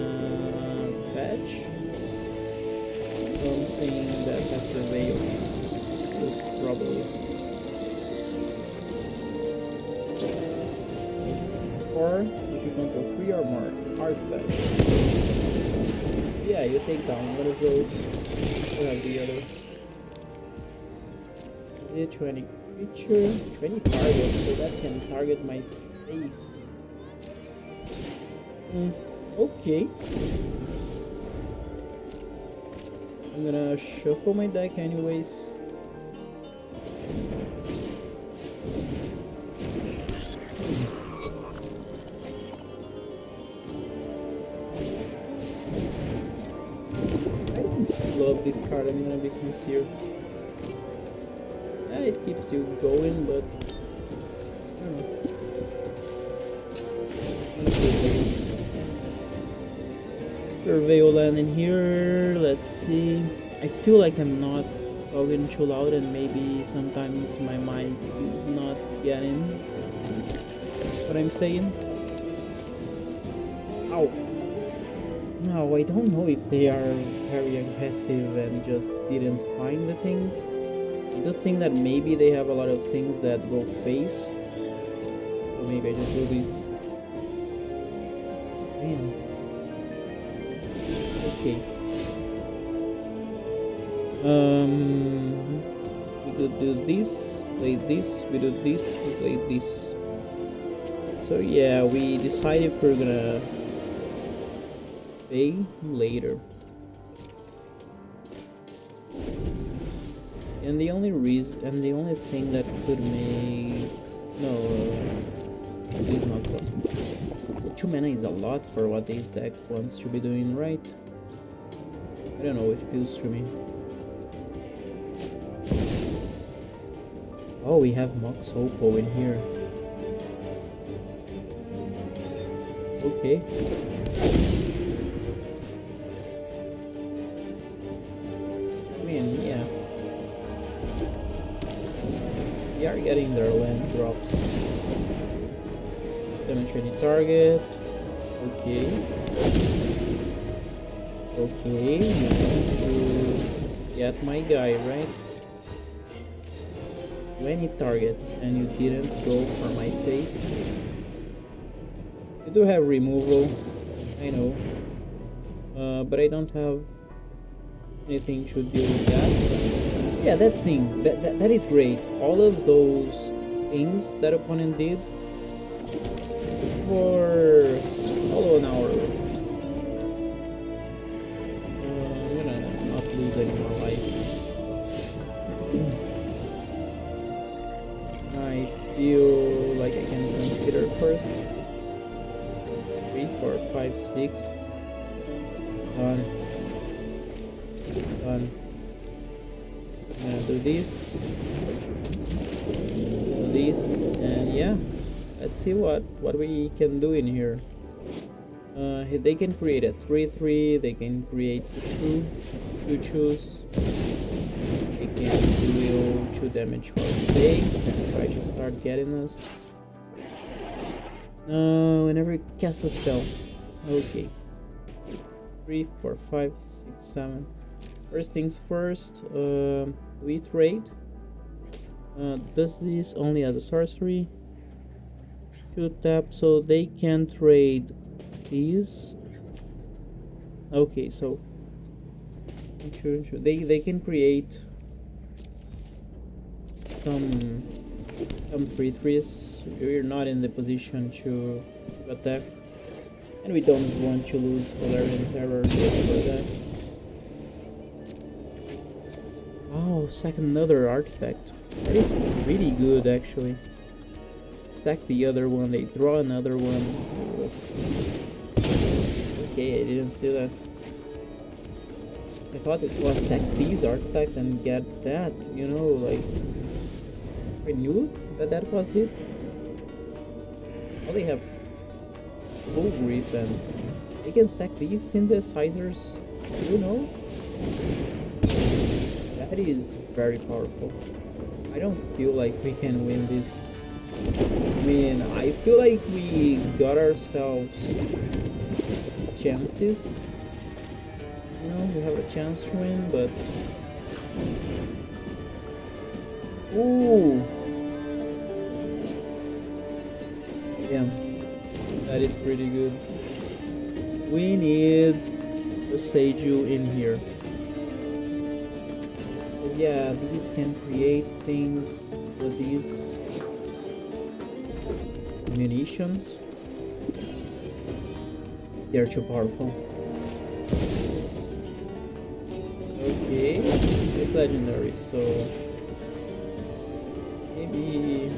fetch something that has surveil. Most probably. Or if you control 3 or more artifacts. Yeah, you take down one of those. You have the other. Is it 20 creature? 20 targets, so that can target my face. Okay. I'm gonna shuffle my deck anyways. Love this card, I'm gonna be sincere. Yeah, it keeps you going, but I don't know. Surveil land in here, let's see. I feel like I'm not talking too loud and maybe sometimes my mic is not getting what I'm saying. Ow. No, I don't know if they are very aggressive and just didn't find the things. I do think that maybe they have a lot of things that go face. So maybe I just do this. Damn. Okay. We could do this, play this, we do this, we play this. So yeah, we decide if we're gonna pay later. And the only reason, and the only thing that could make it is not possible. 2 mana is a lot for what this deck wants to be doing, right? I don't know, it feels to me. Oh, we have Mox Opal in here. Okay. I mean, yeah. We are getting their land drops. Demonstrate the target. Okay. Okay, you want to get my guy, right? Any target, and you didn't go for my face. You do have removal, I know, but I don't have anything to deal with that. Yeah, that's thing. That is great. All of those things that opponent did for follow an hour. I'm gonna not lose any more life. I feel like I can consider first. 3, 4, 5, 6. Done. Done. I'm gonna do this. Do this, and yeah. Let's see what we can do in here. They can create a 3/3. They can create 2 2/2s. They can deal 2 damage to our base and try to start getting us. Whenever you cast a spell. Okay. 3, 4, 5, 6, 7. First things first. We trade. Does this only as a sorcery? 2 tap, so they can trade these. Okay, so sure. They can create some 3/3s. We're not in the position to attack, and we don't want to lose Valerian Terror for that. Oh, sack another artifact. That is pretty good, actually. Sack the other one, they draw another one. Okay, I didn't see that. I thought it was sack these artifacts and get that, you know, like I knew that was it. Well, they have full grip and they can sack these synthesizers, you know. That is very powerful. I don't feel like we can win this. I mean, I feel like we got ourselves chances. You know, we have a chance to win, but ooh, damn, that is pretty good. We need to Seiju in here. Because yeah, these can create things with these munitions. They're too powerful. Okay, it's legendary, so maybe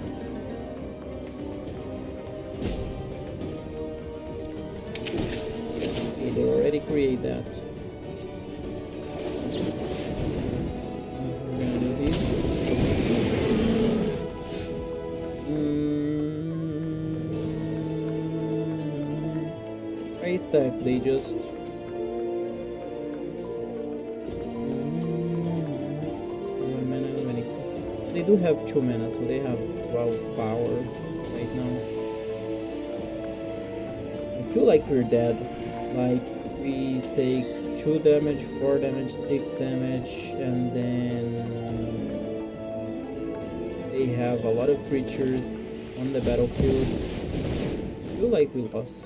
okay, they already create that. We're gonna do this. Right attack, they just they do have 2 mana, so they have 12 power right now. I feel like we're dead. Like, we take 2 damage, 4 damage, 6 damage, and then they have a lot of creatures on the battlefield. I feel like we lost.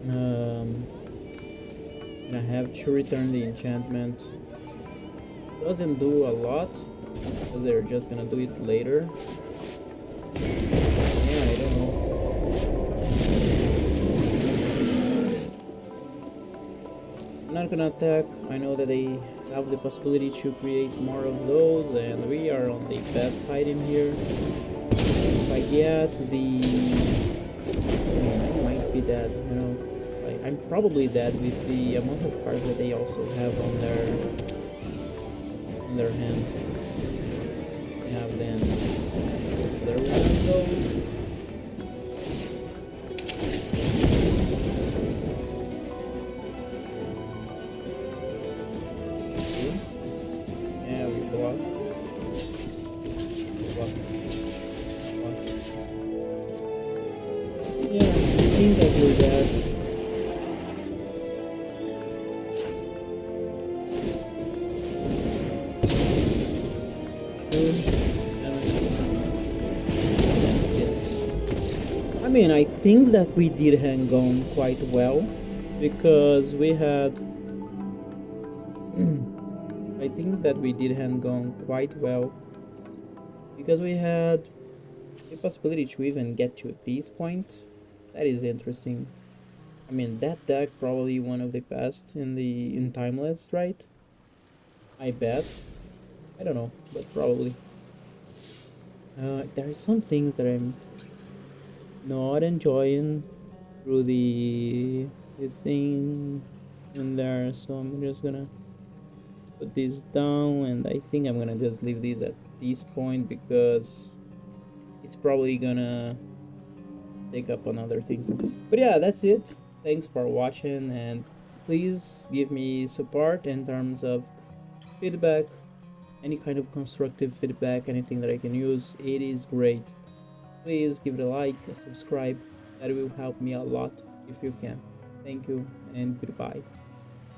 And I have to return the enchantment. Doesn't do a lot because they're just gonna do it later. Yeah, I don't know. I'm not gonna attack. I know that they have the possibility to create more of those, and we are on the bad side in here. If I get the, I might be dead. You know, I'm probably dead with the amount of cards that they also have on their hand. have then the other window. Yeah, we block. Yeah, I think that we're there. I mean, I think that we did hang on quite well because we had I think that we did hang on quite well because we had the possibility to even get to this point. That is interesting. I mean, that deck probably one of the best in Timeless, right? I bet. I don't know, but probably. There are some things that I'm not enjoying through the thing in there, so I'm just gonna put this down, and I think I'm gonna just leave this at this point because it's probably gonna take up on other things. But yeah, that's it. Thanks for watching, and please give me support in terms of feedback, any kind of constructive feedback, anything that I can use. It is great. Please give it a like, a subscribe. That will help me a lot if you can. Thank you and goodbye.